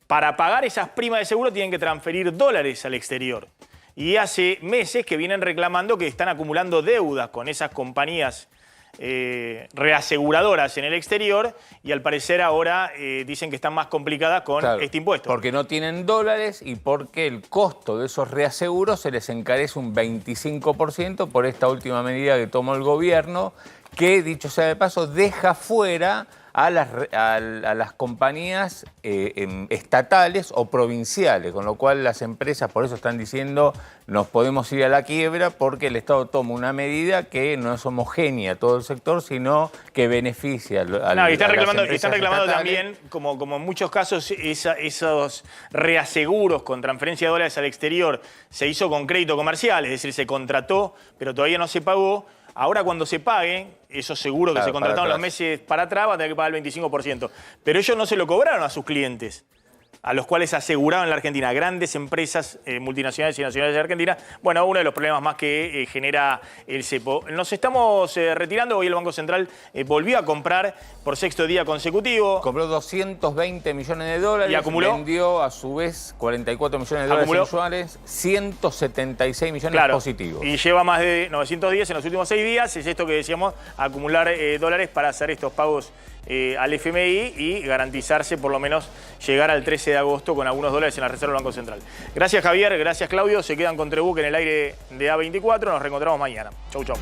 Para pagar esas primas de seguro tienen que transferir dólares al exterior. Y hace meses que vienen reclamando que están acumulando deudas con esas compañías reaseguradoras en el exterior y al parecer ahora dicen que están más complicadas con este impuesto. Porque no tienen dólares y porque el costo de esos reaseguros se les encarece un 25% por esta última medida que tomó el gobierno, que, dicho sea de paso, deja fuera a las compañías estatales o provinciales, con lo cual las empresas por eso están diciendo nos podemos ir a la quiebra porque el Estado toma una medida que no es homogénea a todo el sector, sino que beneficia y están reclamando también, como en muchos casos, esos reaseguros con transferencia de dólares al exterior se hizo con crédito comercial, es decir, se contrató, pero todavía no se pagó. Ahora cuando se paguen, esos seguros que se contrataron los meses para atrás, van a tener que pagar el 25%. Pero ellos no se lo cobraron a sus clientes, a los cuales aseguraban en la Argentina, grandes empresas multinacionales y nacionales de Argentina. Bueno, uno de los problemas más que genera el cepo. Nos estamos retirando. Hoy el Banco Central volvió a comprar por 6º día consecutivo. Compró 220 millones de dólares. Y acumuló. Vendió a su vez 44 millones de dólares mensuales, 176 millones positivos. Y lleva más de 910 en los últimos 6 días. Es esto que decíamos, acumular dólares para hacer estos pagos al FMI y garantizarse por lo menos llegar al 13 de agosto con algunos dólares en la reserva del Banco Central. Gracias Javier, gracias Claudio, se quedan con Trebuch en el aire de A24, nos reencontramos mañana. Chau, chau.